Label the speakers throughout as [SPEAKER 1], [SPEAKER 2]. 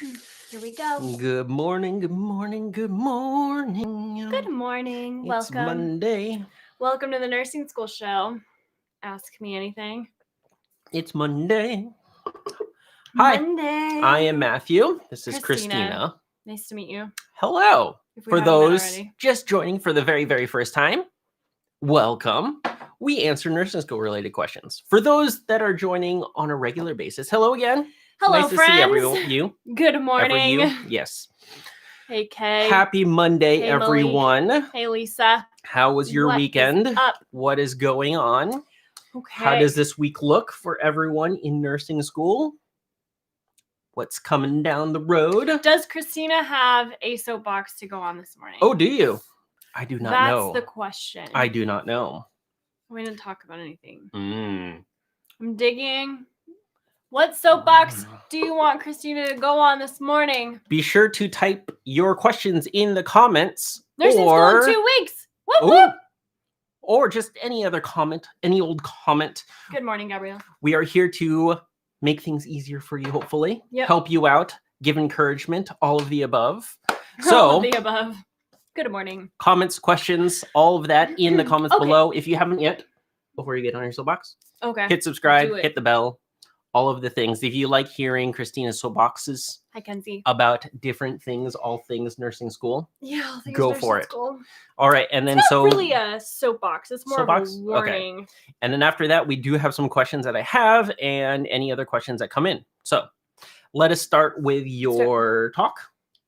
[SPEAKER 1] Here we go.
[SPEAKER 2] Good morning, good morning, good morning.
[SPEAKER 1] Good morning.
[SPEAKER 2] It's Monday.
[SPEAKER 1] Welcome to the Nursing School Show. Ask me anything.
[SPEAKER 2] It's Monday. Hi,
[SPEAKER 1] Monday.
[SPEAKER 2] I am Matthew. This is Christina.
[SPEAKER 1] Nice to meet you.
[SPEAKER 2] Hello.
[SPEAKER 1] If we
[SPEAKER 2] For
[SPEAKER 1] haven't met
[SPEAKER 2] those
[SPEAKER 1] already.
[SPEAKER 2] just joining for the very, very first time, welcome. We answer nursing school related questions. For those that are joining on a regular basis, hello again.
[SPEAKER 1] Hello,
[SPEAKER 2] nice
[SPEAKER 1] friends.
[SPEAKER 2] to see you.
[SPEAKER 1] Good morning.
[SPEAKER 2] Yes.
[SPEAKER 1] Hey, Kay.
[SPEAKER 2] Happy Monday,
[SPEAKER 1] Hey,
[SPEAKER 2] everyone.
[SPEAKER 1] Malik. Hey, Lisa.
[SPEAKER 2] How was your weekend?
[SPEAKER 1] What is up?
[SPEAKER 2] What is going on?
[SPEAKER 1] Okay.
[SPEAKER 2] How does this week look for everyone in nursing school? What's coming down the road?
[SPEAKER 1] Does Christina have a soapbox to go on this morning?
[SPEAKER 2] Oh, do you? I do not know.
[SPEAKER 1] That's the question.
[SPEAKER 2] I do not know.
[SPEAKER 1] We didn't talk about anything.
[SPEAKER 2] Mm.
[SPEAKER 1] I'm digging. What soapbox do you want Christina to go on this morning?
[SPEAKER 2] Be sure to type your questions in the comments.
[SPEAKER 1] Nursing school in 2 weeks. Whoop, whoop.
[SPEAKER 2] Or just any other comment, any old comment.
[SPEAKER 1] Good morning, Gabrielle.
[SPEAKER 2] We are here to make things easier for you, hopefully.
[SPEAKER 1] Yep.
[SPEAKER 2] Help you out, give encouragement, all of the above.
[SPEAKER 1] All of the above. Good morning.
[SPEAKER 2] Comments, questions, all of that in the comments
[SPEAKER 1] Okay.
[SPEAKER 2] below. If you haven't yet, before you get on your soapbox,
[SPEAKER 1] Okay.
[SPEAKER 2] hit subscribe,
[SPEAKER 1] Do it.
[SPEAKER 2] hit the bell, all of the things. If you like hearing Christina's soapboxes
[SPEAKER 1] Hi, Kenzie.
[SPEAKER 2] about different things, all things nursing school,
[SPEAKER 1] Yeah, I think
[SPEAKER 2] go
[SPEAKER 1] it's
[SPEAKER 2] for
[SPEAKER 1] nursing
[SPEAKER 2] it.
[SPEAKER 1] school.
[SPEAKER 2] All right, and then
[SPEAKER 1] It's not really a soapbox. It's more
[SPEAKER 2] Soapbox?
[SPEAKER 1] of a warning.
[SPEAKER 2] And then after that, we do have some questions that I have and any other questions that come in. So let us start with your talk.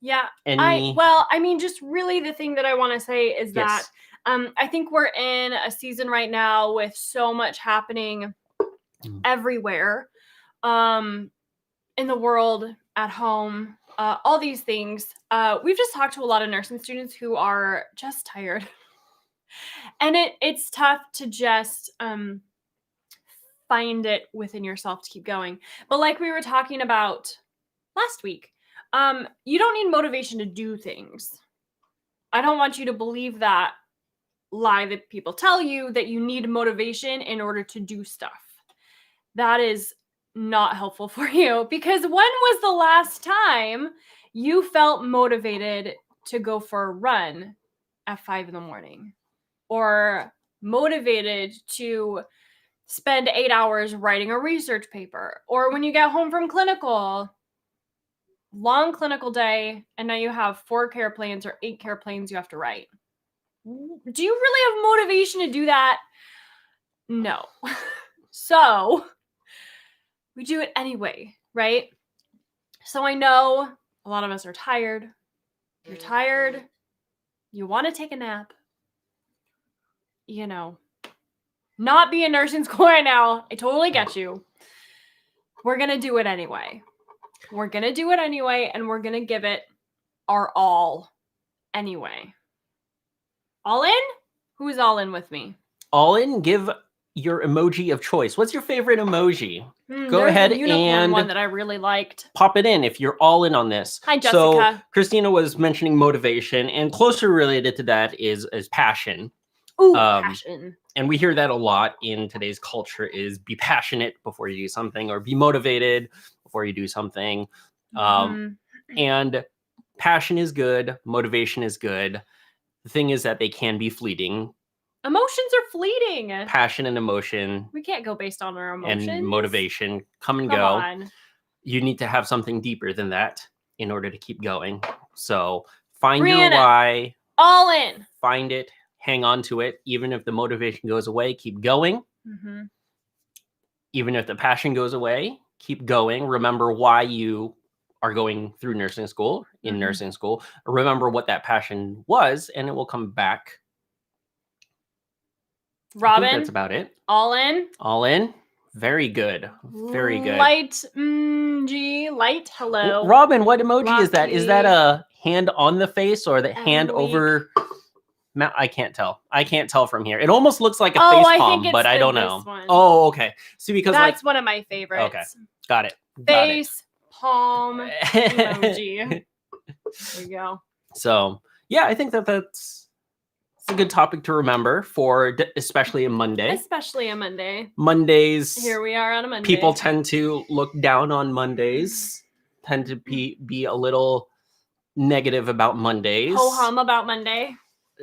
[SPEAKER 1] Yeah.
[SPEAKER 2] Any...
[SPEAKER 1] just really the thing that I want to say is that I think we're in a season right now with so much happening everywhere, in the world, at home, all these things. We've just talked to a lot of nursing students who are just tired. And it's tough to just find it within yourself to keep going. But like we were talking about last week, you don't need motivation to do things. I don't want you to believe that lie that people tell you that you need motivation in order to do stuff. That is not helpful for you, because when was the last time you felt motivated to go for a run at 5 a.m. or motivated to spend 8 hours writing a research paper, or when you get home from long clinical day, and now you have 4 care plans or 8 care plans you have to write? Do you really have motivation to do that? No. So we do it anyway, right? So I know a lot of us are tired. You're tired. You want to take a nap. Not be in nursing school right now. I totally get you. We're going to do it anyway. And we're going to give it our all anyway. All in? Who's all in with me?
[SPEAKER 2] All in, give your emoji of choice. What's your favorite emoji? Go
[SPEAKER 1] There's
[SPEAKER 2] ahead
[SPEAKER 1] a unicorn
[SPEAKER 2] and
[SPEAKER 1] one that I really liked.
[SPEAKER 2] Pop it in if you're all in on this.
[SPEAKER 1] Hi, Jessica.
[SPEAKER 2] So Christina was mentioning motivation, and closer related to that is passion.
[SPEAKER 1] Ooh, passion.
[SPEAKER 2] And we hear that a lot in today's culture, is be passionate before you do something, or be motivated before you do something. And passion is good. Motivation is good. The thing is that they can be fleeting.
[SPEAKER 1] Emotions are fleeting.
[SPEAKER 2] Passion and emotion.
[SPEAKER 1] We can't go based on our emotions.
[SPEAKER 2] And motivation come and
[SPEAKER 1] Come
[SPEAKER 2] go.
[SPEAKER 1] on.
[SPEAKER 2] You need to have something deeper than that in order to keep going. So find
[SPEAKER 1] Brianna,
[SPEAKER 2] your why.
[SPEAKER 1] All in.
[SPEAKER 2] Find it. Hang on to it. Even if the motivation goes away, keep going. Even if the passion goes away, keep going. Remember why you are going through nursing school, in nursing school. Remember what that passion was, and it will come back.
[SPEAKER 1] Robin,
[SPEAKER 2] that's about it.
[SPEAKER 1] All in.
[SPEAKER 2] All in. Very good. Very good.
[SPEAKER 1] Light. Light. Hello.
[SPEAKER 2] Robin, what emoji
[SPEAKER 1] Rocky.
[SPEAKER 2] is that? Is that a hand on the face or the hand over? I can't tell. I can't tell from here. It almost looks like a face palm, but I don't know.
[SPEAKER 1] One.
[SPEAKER 2] Oh, okay. See, because
[SPEAKER 1] that's one of my favorites.
[SPEAKER 2] Okay, got it.
[SPEAKER 1] Face palm emoji. There you go.
[SPEAKER 2] So yeah, I think that's a good topic to remember for especially a Monday. Mondays.
[SPEAKER 1] Here we are on a Monday.
[SPEAKER 2] People tend to look down on Mondays. tend to be a little negative about Mondays.
[SPEAKER 1] Ho-hum about Monday.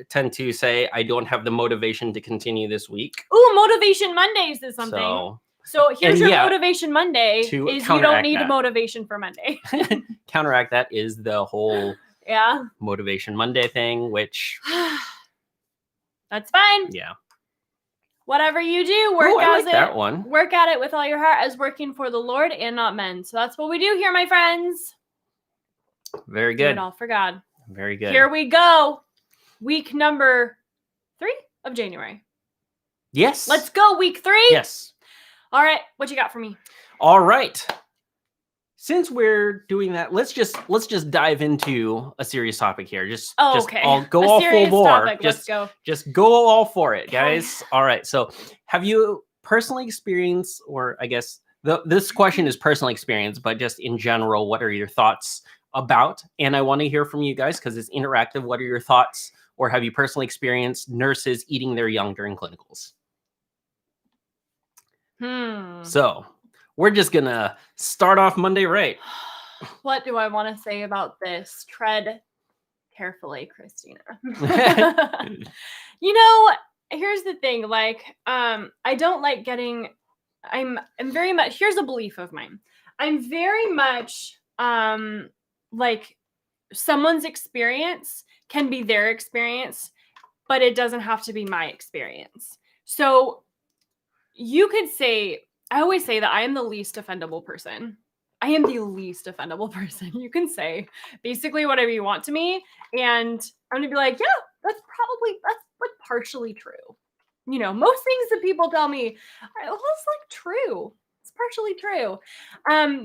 [SPEAKER 2] Tend to say, I don't have the motivation to continue this week.
[SPEAKER 1] Ooh, Motivation Mondays is something. So here's your Motivation Monday
[SPEAKER 2] to
[SPEAKER 1] is you don't need
[SPEAKER 2] counteract
[SPEAKER 1] a motivation for Monday.
[SPEAKER 2] Counteract that is the whole Motivation Monday thing, which
[SPEAKER 1] that's fine.
[SPEAKER 2] Yeah.
[SPEAKER 1] Whatever you do, work
[SPEAKER 2] that one.
[SPEAKER 1] Work at it with all your heart as working for the Lord and not men. So that's what we do here, my friends.
[SPEAKER 2] Very good.
[SPEAKER 1] Do it all for God.
[SPEAKER 2] Very good.
[SPEAKER 1] Here we go. Week number 3 of January.
[SPEAKER 2] Yes.
[SPEAKER 1] Let's go, week 3.
[SPEAKER 2] Yes.
[SPEAKER 1] All right. What you got for me?
[SPEAKER 2] All right. Since we're doing that, let's just dive into a serious topic here.
[SPEAKER 1] Okay.
[SPEAKER 2] Go all full bore.
[SPEAKER 1] Topic. Let's go.
[SPEAKER 2] Just go all for it, guys. All right. So, have you personally experienced, or I guess this question is personal experience, but just in general, what are your thoughts about? And I want to hear from you guys because it's interactive. What are your thoughts, or have you personally experienced nurses eating their young during clinicals? So we're just gonna start off Monday right.
[SPEAKER 1] What do I want to say about this? Tread carefully, Christina. Here's the thing. Like, I don't like getting. I'm very much. Here's a belief of mine. I'm very much like someone's experience can be their experience, but it doesn't have to be my experience. So you could say, I always say that I am the least offendable person. I am the least offendable person. You can say basically whatever you want to me. And I'm going to be like, yeah, that's like partially true. Most things that people tell me, well, it's like true. It's partially true.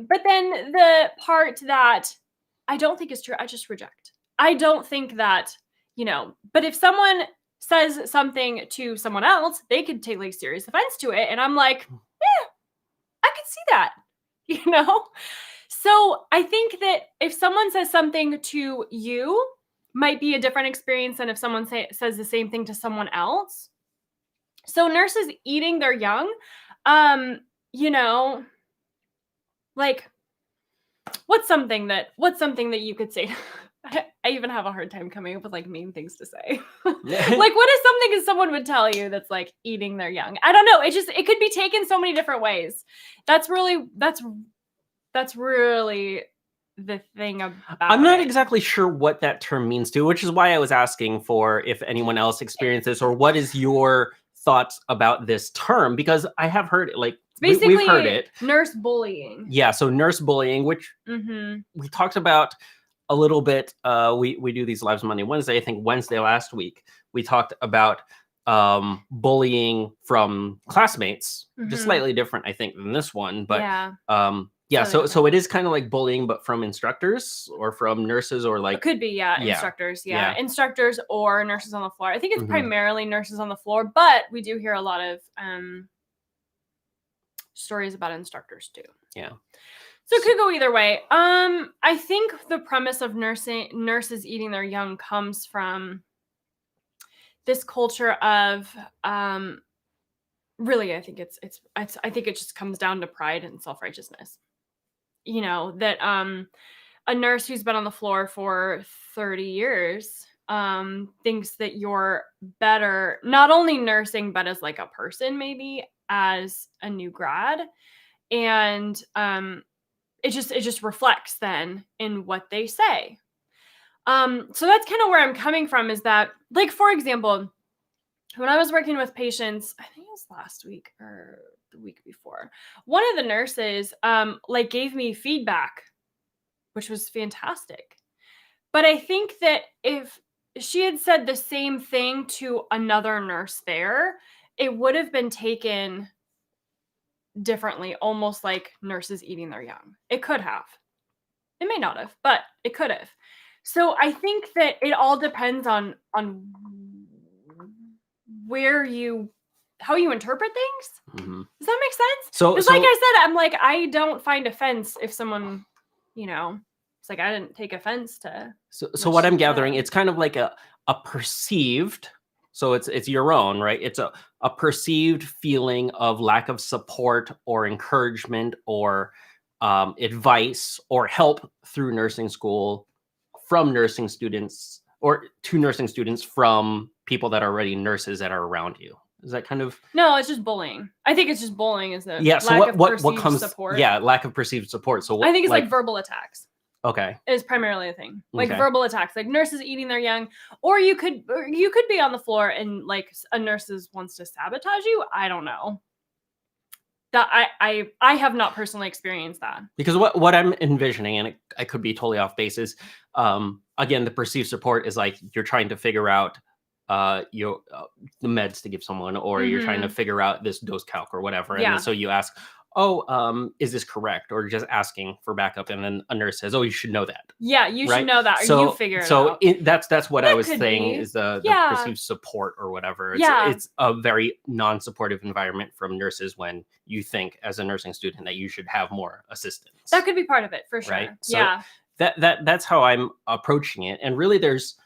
[SPEAKER 1] But then the part that I don't think is true, I just reject. I don't think that, but if someone says something to someone else, they could take like serious offense to it. And I'm like, yeah, I could see that, So I think that if someone says something to you, might be a different experience than if someone says the same thing to someone else. So nurses eating their young, like what's something that you could say? I even have a hard time coming up with like mean things to say. Like what is something that someone would tell you that's like eating their young? I don't know. It could be taken so many different ways. That's really the thing about
[SPEAKER 2] I'm not exactly sure what that term means too, which is why I was asking for if anyone else experienced this or what is your thoughts about this term, because I have heard it, like
[SPEAKER 1] basically
[SPEAKER 2] we've heard it.
[SPEAKER 1] Nurse bullying.
[SPEAKER 2] Yeah, so nurse bullying, which we talked about a little bit. We do these lives Monday, Wednesday. I think Wednesday last week we talked about bullying from classmates, just slightly different, I think, than this one. But so it is kind of like bullying, but from instructors or from nurses or like...
[SPEAKER 1] It could be, instructors, instructors or nurses on the floor. I think it's primarily nurses on the floor, but we do hear a lot of stories about instructors too.
[SPEAKER 2] Yeah.
[SPEAKER 1] So it could go either way. I think the premise of nurses eating their young comes from this culture of really, I think I think it just comes down to pride and self-righteousness. That a nurse who's been on the floor for 30 years thinks that you're better, not only nursing, but as like a person, maybe as a new grad. And it just reflects then in what they say. So that's kind of where I'm coming from, is that, like, for example, when I was working with patients, I think it was last week or the week before, one of the nurses gave me feedback, which was fantastic. But I think that if she had said the same thing to another nurse there, it would have been taken differently, almost like nurses eating their young. It could have. It may not have, but it could have. So I think that it all depends on how you interpret things. Does that make sense? So like I said, I'm like, I don't find offense if someone, it's like I didn't take offense to.
[SPEAKER 2] So what I'm gathering, it's kind of like a perceived. So it's your own, right? It's a perceived feeling of lack of support or encouragement or advice or help through nursing school from nursing students or to nursing students from people that are already nurses that are around you. Is that kind of...
[SPEAKER 1] No, it's just bullying. I think it's just bullying is the
[SPEAKER 2] Yeah, so
[SPEAKER 1] lack of
[SPEAKER 2] what
[SPEAKER 1] perceived
[SPEAKER 2] comes...
[SPEAKER 1] support.
[SPEAKER 2] Yeah, lack of perceived support. So what,
[SPEAKER 1] I think it's like verbal attacks.
[SPEAKER 2] Okay.
[SPEAKER 1] Is primarily a thing. Like
[SPEAKER 2] Okay.
[SPEAKER 1] verbal attacks, like nurses eating their young, or you could be on the floor and like a nurse wants to sabotage you. I don't know. That I have not personally experienced that. Because
[SPEAKER 2] what I'm envisioning, and I could be totally off base, is again, the perceived support is like you're trying to figure out the meds to give someone, or you're trying to figure out this dose calc or whatever, and then so you ask, is this correct, or just asking for backup, and then a nurse says, you should know that.
[SPEAKER 1] Yeah, you
[SPEAKER 2] right?
[SPEAKER 1] should know that, or you figure it out.
[SPEAKER 2] So that's what
[SPEAKER 1] That
[SPEAKER 2] I was
[SPEAKER 1] could
[SPEAKER 2] saying
[SPEAKER 1] be.
[SPEAKER 2] is the perceived support or whatever. It's a very non-supportive environment from nurses when you think as a nursing student that you should have more assistance.
[SPEAKER 1] That could be part of it for sure.
[SPEAKER 2] Right? So that's how I'm approaching it. And really there's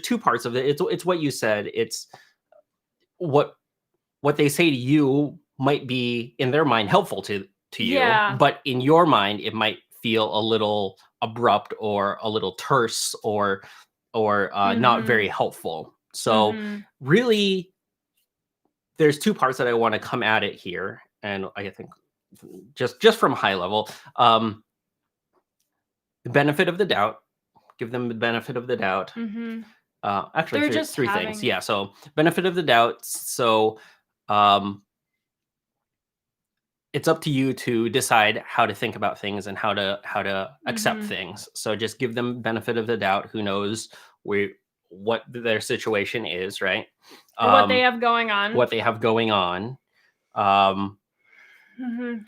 [SPEAKER 2] two parts of it. It's what you said. It's what they say to you might be in their mind helpful to you, but in your mind it might feel a little abrupt or a little terse or not very helpful. So really there's two parts that I want to come at it here, and I think just from high level, the benefit of the doubt. Give them the benefit of the doubt. Actually, three things. Yeah. So benefit of the doubt. So it's up to you to decide how to think about things and how to accept things. So just give them benefit of the doubt. Who knows what their situation is, right?
[SPEAKER 1] What they have going on.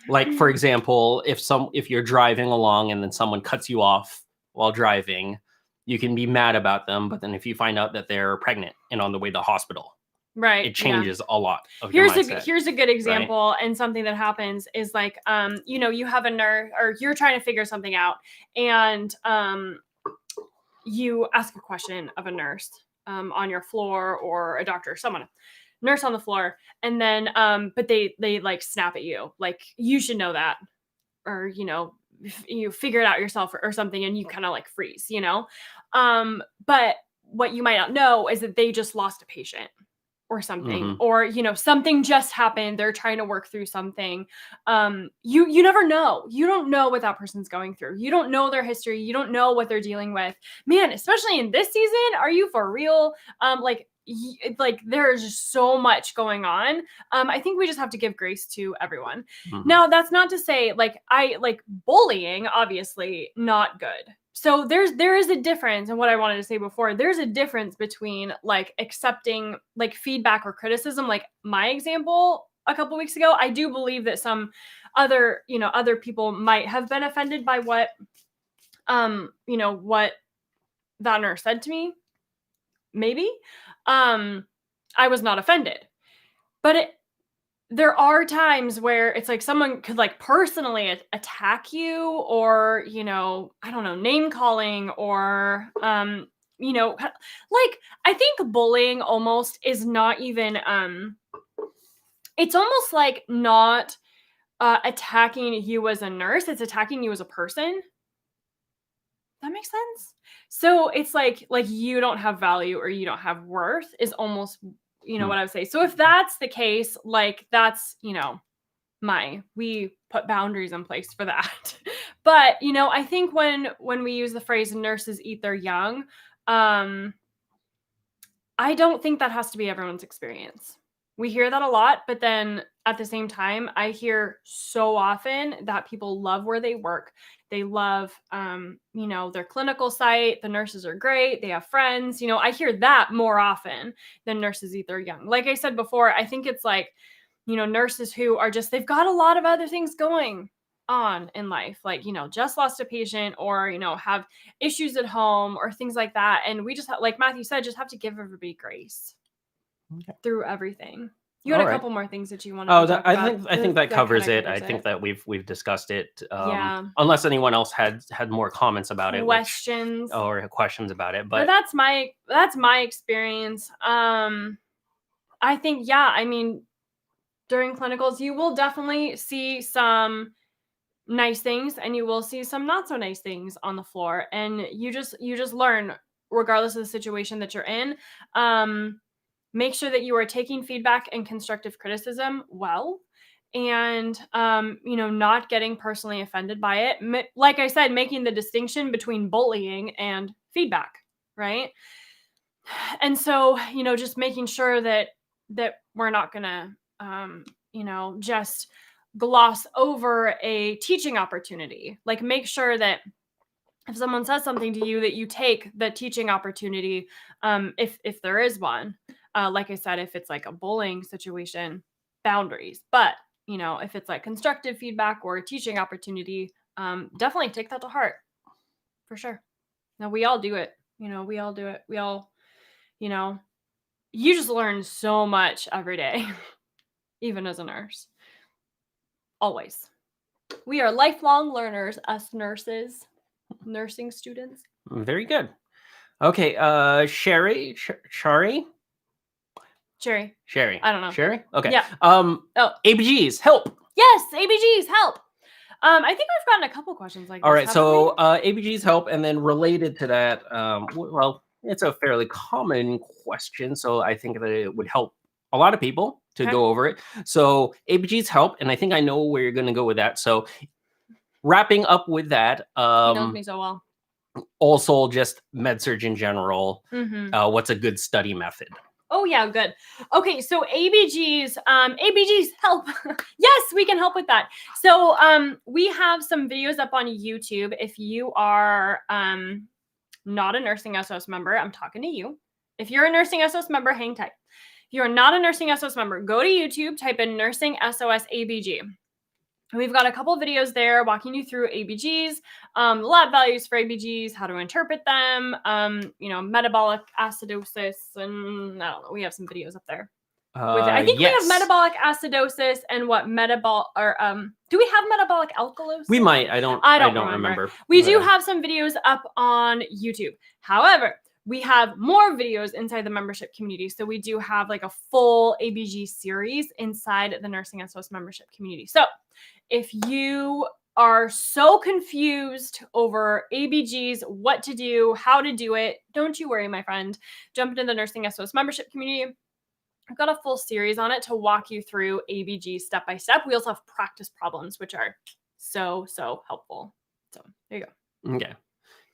[SPEAKER 2] Like, for example, if you're driving along and then someone cuts you off while driving, you can be mad about them, but then if you find out that they're pregnant and on the way to the hospital,
[SPEAKER 1] right,
[SPEAKER 2] it changes a lot of your mindset.
[SPEAKER 1] Here's a good example, and something that happens is like, you have a nurse, or you're trying to figure something out, and you ask a question of a nurse on your floor, or a doctor, someone, nurse on the floor, and then but they like snap at you, like, you should know that, or you figure it out yourself, or something, and you kind of like freeze, but what you might not know is that they just lost a patient or something, or something just happened, they're trying to work through something. You never know. You don't know what that person's going through. You don't know their history. You don't know what they're dealing with, man, especially in this season. Are you for real? Like there's just so much going on. I think we just have to give grace to everyone. Now, that's not to say bullying, obviously not good. So there is a difference, and what I wanted to say before, there's a difference between like accepting like feedback or criticism. Like my example a couple weeks ago, I do believe that some other people might have been offended by what what that nurse said to me. Maybe I was not offended, but there are times where it's like someone could like personally attack you, or, I don't know, name calling, or, like, I think bullying almost is not even, it's almost like not attacking you as a nurse. It's attacking you as a person. That makes sense. So it's like you don't have value, or you don't have worth, is almost what I would say. So if that's the case, like that's, we put boundaries in place for that. But, I think when we use the phrase nurses eat their young, I don't think that has to be everyone's experience. We hear that a lot, but then at the same time, I hear so often that people love where they work. They love, their clinical site. The nurses are great. They have friends. I hear that more often than nurses eat their young. Like I said before, I think it's like, nurses who are just, they've got a lot of other things going on in life, like, just lost a patient, or, have issues at home, or things like that. And we just, like Matthew said, just have to give everybody grace through everything. You had a couple more things that you wanted to talk about.
[SPEAKER 2] I think that covers it. I think that we've discussed it. Unless anyone else had more comments about it, questions about it. But
[SPEAKER 1] that's my experience. I think, during clinicals, you will definitely see some nice things and you will see some not so nice things on the floor, and you just learn regardless of the situation that you're in. Make sure that you are taking feedback and constructive criticism well, and not getting personally offended by it. Like I said, making the distinction between bullying and feedback, right? And so, just making sure that we're not gonna just gloss over a teaching opportunity. Like, make sure that if someone says something to you, that you take the teaching opportunity, if there is one. Like I said, if it's like a bullying situation, boundaries. But if it's like constructive feedback or a teaching opportunity, definitely take that to heart, for sure. Now, we all do it. We all do it. We all, you just learn so much every day, even as a nurse. Always. We are lifelong learners, us nurses, nursing students.
[SPEAKER 2] Very good. Okay, Sherry.
[SPEAKER 1] I don't know.
[SPEAKER 2] Sherry? Okay.
[SPEAKER 1] Yeah.
[SPEAKER 2] ABGs, help.
[SPEAKER 1] Yes, ABGs, help. I think we've gotten a couple questions like this.
[SPEAKER 2] All right, so ABGs help, and then related to that, well, it's a fairly common question, so I think that it would help a lot of people to go over it. So ABGs help, and I think I know where you're going to go with that. So wrapping up with that,
[SPEAKER 1] he knows me so well.
[SPEAKER 2] Also, just med-surg in general.
[SPEAKER 1] Mm-hmm.
[SPEAKER 2] What's a good study method?
[SPEAKER 1] Oh yeah, good. Okay, so ABGs help. Yes, we can help with that. So we have some videos up on YouTube. If you are not a Nursing SOS member, I'm talking to you. If you're a Nursing SOS member, hang tight. If you're not a Nursing SOS member, go to YouTube, type in Nursing SOS ABG. We've got a couple videos there walking you through ABGs, lab values for ABGs, how to interpret them, metabolic acidosis, and I don't know. We have some videos up there. I think
[SPEAKER 2] yes.
[SPEAKER 1] we have metabolic acidosis and what do we have metabolic alkalosis?
[SPEAKER 2] We might. I don't remember.
[SPEAKER 1] We do have some videos up on YouTube. However, we have more videos inside the membership community. So we do have like a full ABG series inside the Nursing SOS membership community. So if you are so confused over ABGs, what to do, how to do it, don't you worry, my friend. Jump into the Nursing SOS membership community. I've got a full series on it to walk you through ABG step by step. We also have practice problems, which are so helpful. So there you go.
[SPEAKER 2] Okay.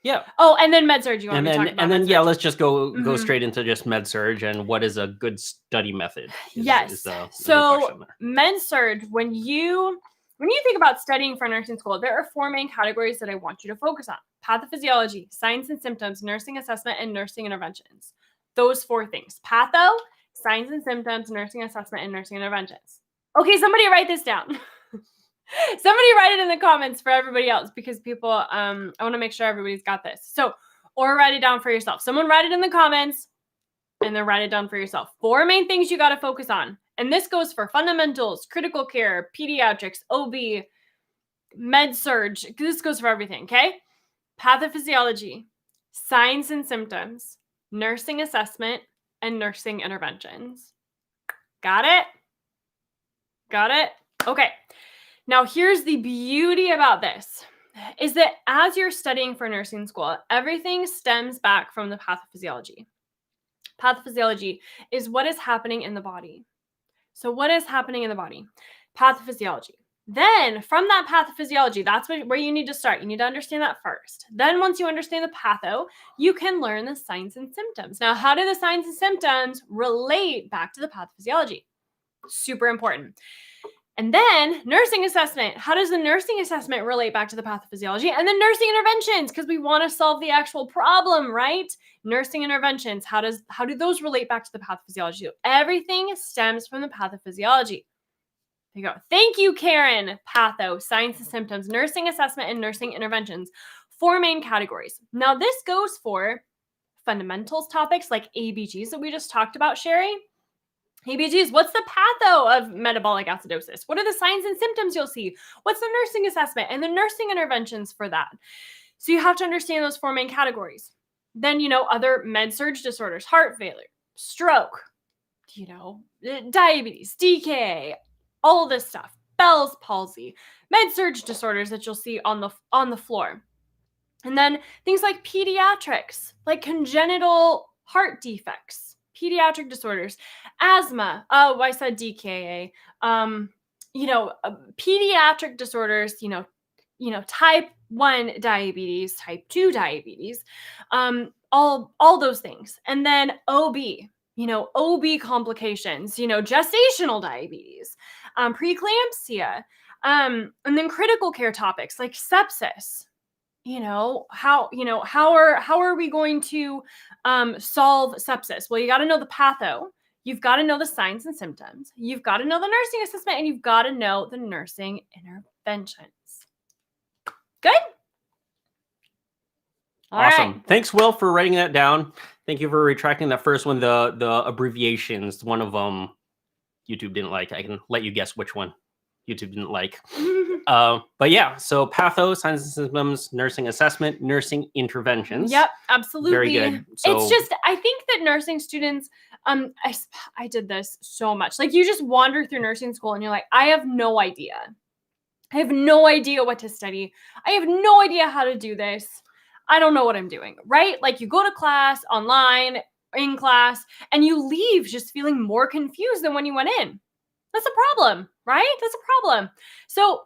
[SPEAKER 2] Yeah.
[SPEAKER 1] Oh, and then med-surg. You want to talk about
[SPEAKER 2] and then
[SPEAKER 1] med-surg?
[SPEAKER 2] let's just go straight into just med-surg and what is a good study method.
[SPEAKER 1] So med-surg, when you think about studying for nursing school, there are 4 main categories that I want you to focus on: pathophysiology, signs and symptoms, nursing assessment, and nursing interventions. Those 4 things: patho, signs and symptoms, nursing assessment, and nursing interventions. Okay, somebody write this down. Somebody write it in the comments for everybody else, because people, I want to make sure everybody's got this. So, or write it down for yourself. Someone write it in the comments and then write it down for yourself. 4 main things you got to focus on. And this goes for fundamentals, critical care, pediatrics, OB, med-surg. This goes for everything, okay? Pathophysiology, signs and symptoms, nursing assessment, and nursing interventions. Got it? Got it? Okay. Now, here's the beauty about this, is that as you're studying for nursing school, everything stems back from the pathophysiology. Pathophysiology is what is happening in the body. So what is happening in the body? Pathophysiology. Then from that pathophysiology, that's where you need to start. You need to understand that first. Then once you understand the patho, you can learn the signs and symptoms. Now, how do the signs and symptoms relate back to the pathophysiology? Super important. And then nursing assessment. How does the nursing assessment relate back to the pathophysiology? And then nursing interventions, because we want to solve the actual problem, right? Nursing interventions. How do those relate back to the pathophysiology? So everything stems from the pathophysiology. There you go. Thank you, Karen. Patho, signs and symptoms, nursing assessment, and nursing interventions. 4 main categories. Now, this goes for fundamentals topics like ABGs that we just talked about, Sherry. ABGs, what's the patho of metabolic acidosis? What are the signs and symptoms you'll see? What's the nursing assessment and the nursing interventions for that? So you have to understand those 4 main categories. Then, other med-surg disorders, heart failure, stroke, diabetes, DK, all of this stuff. Bell's palsy, med-surg disorders that you'll see on the floor. And then things like pediatrics, like congenital heart defects, pediatric disorders, asthma. Oh, I said DKA. Pediatric disorders, type 1 diabetes, type 2 diabetes, all those things. And then OB, OB complications, gestational diabetes, preeclampsia, and then critical care topics like sepsis. How are we going to solve sepsis? Well, you got to know the patho. You've got to know the signs and symptoms. You've got to know the nursing assessment, and you've got to know the nursing interventions. Good?
[SPEAKER 2] Awesome.
[SPEAKER 1] Right.
[SPEAKER 2] Thanks, Will, for writing that down. Thank you for retracting that first one. The abbreviations, one of them YouTube didn't like. I can let you guess which one YouTube didn't like. But yeah, so patho, signs and symptoms, nursing assessment, nursing interventions.
[SPEAKER 1] Yep, absolutely.
[SPEAKER 2] Very good. So,
[SPEAKER 1] it's just, I think that nursing students, I did this so much. Like, you just wander through nursing school and you're like, I have no idea. I have no idea what to study. I have no idea how to do this. I don't know what I'm doing, right? Like, you go to class, online, in class, and you leave just feeling more confused than when you went in. That's a problem, right? That's a problem. So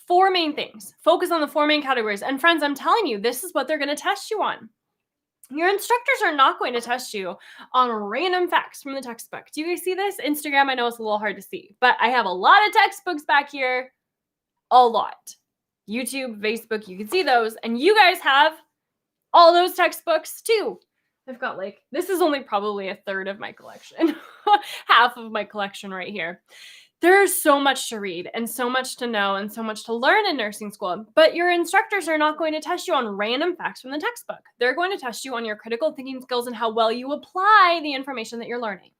[SPEAKER 1] 4 main things. Focus on the 4 main categories. And friends, I'm telling you, this is what they're going to test you on. Your instructors are not going to test you on random facts from the textbook. Do you guys see this? Instagram, I know it's a little hard to see, but I have a lot of textbooks back here. A lot. YouTube, Facebook, you can see those. And you guys have all those textbooks too. I've got this is only probably a third of my collection. Half of my collection right here. There's so much to read and so much to know and so much to learn in nursing school. But your instructors are not going to test you on random facts from the textbook. They're going to test you on your critical thinking skills and how well you apply the information that you're learning,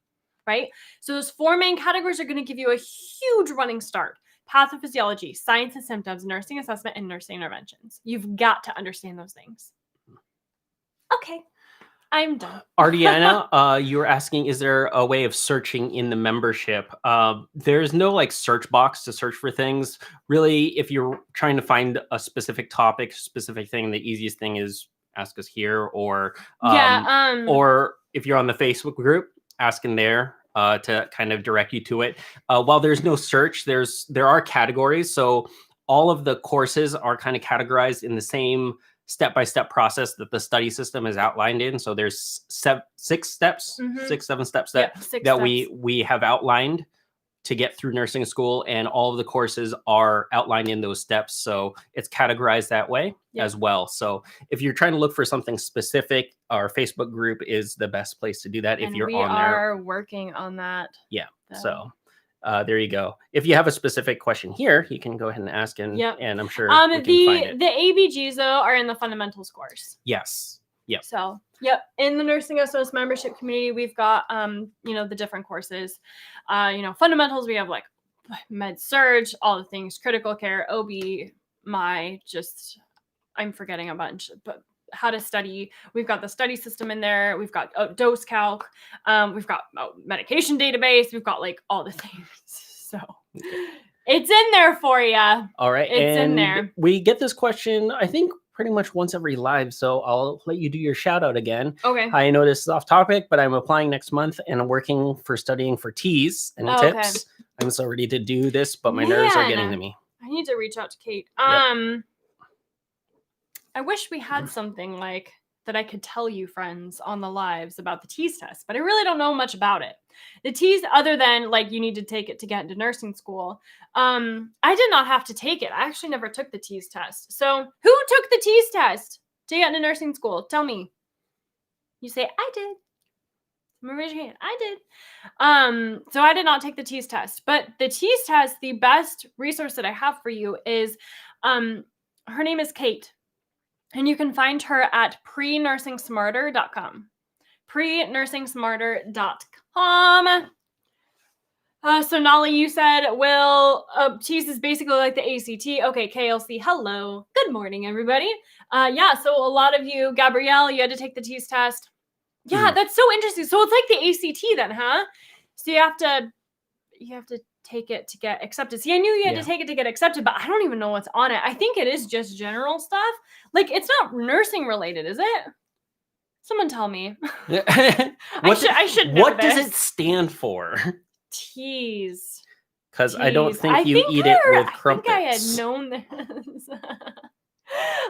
[SPEAKER 1] right? So those 4 main categories are going to give you a huge running start. Pathophysiology, science and symptoms, nursing assessment, and nursing interventions. You've got to understand those things. Okay. I'm done.
[SPEAKER 2] Ardiana, you were asking, is there a way of searching in the membership? There's no search box to search for things. Really, if you're trying to find a specific topic, specific thing, the easiest thing is ask us here, or or if you're on the Facebook group, ask in there to kind of direct you to it. While there's no search, there are categories. So all of the courses are kind of categorized in the same step-by-step process that the study system is outlined in. So there's 7 steps that we have outlined to get through nursing school, and all of the courses are outlined in those steps. So it's categorized that way as well. So if you're trying to look for something specific, our Facebook group is the best place to do that. If you're on there,
[SPEAKER 1] we are working on that.
[SPEAKER 2] Yeah. So there you go. If you have a specific question here, you can go ahead and ask, and I'm sure we can find it.
[SPEAKER 1] The ABGs though are in the fundamentals course.
[SPEAKER 2] Yes. Yep.
[SPEAKER 1] So in the Nursing SOS membership community, we've got the different courses. Fundamentals, we have med surg, all the things, critical care, OB, I'm forgetting a bunch, but how to study. We've got the study system in there. We've got dose calc. We've got medication database. We've got all the things. So it's in there for you.
[SPEAKER 2] All right.
[SPEAKER 1] It's in there.
[SPEAKER 2] We get this question, I think, pretty much once every live. So I'll let you do your shout out again.
[SPEAKER 1] Okay.
[SPEAKER 2] I know this is off topic, but I'm applying next month and I'm working for studying for T's and tips. Okay. I'm so ready to do this, but my nerves are getting to me.
[SPEAKER 1] I need to reach out to Kate. I wish we had something that I could tell you, friends, on the lives about the TEAS test, but I really don't know much about it. The TEAS, other than you need to take it to get into nursing school, I did not have to take it. I actually never took the TEAS test. So who took the TEAS test to get into nursing school? Tell me. You say, I did. Raise your hand. I did. So I did not take the TEAS test, but the TEAS test, the best resource that I have for you is, her name is Kate. And you can find her at prenursingsmarter.com. Prenursingsmarter.com. So Nolly, you said, TEAS is basically like the ACT. Okay, KLC, hello. Good morning, everybody. So a lot of you, Gabrielle, you had to take the TEAS test. Yeah, that's so interesting. So it's like the ACT then, huh? So you have to take it to get accepted. See, I knew you had to take it to get accepted, but I don't even know what's on it. I think it is just general stuff. Like, it's not nursing related, is it? Someone tell me. I should know
[SPEAKER 2] What
[SPEAKER 1] this.
[SPEAKER 2] does it stand for?
[SPEAKER 1] Teas.
[SPEAKER 2] Because I don't think you eat it with crumpets.
[SPEAKER 1] I think I had known this.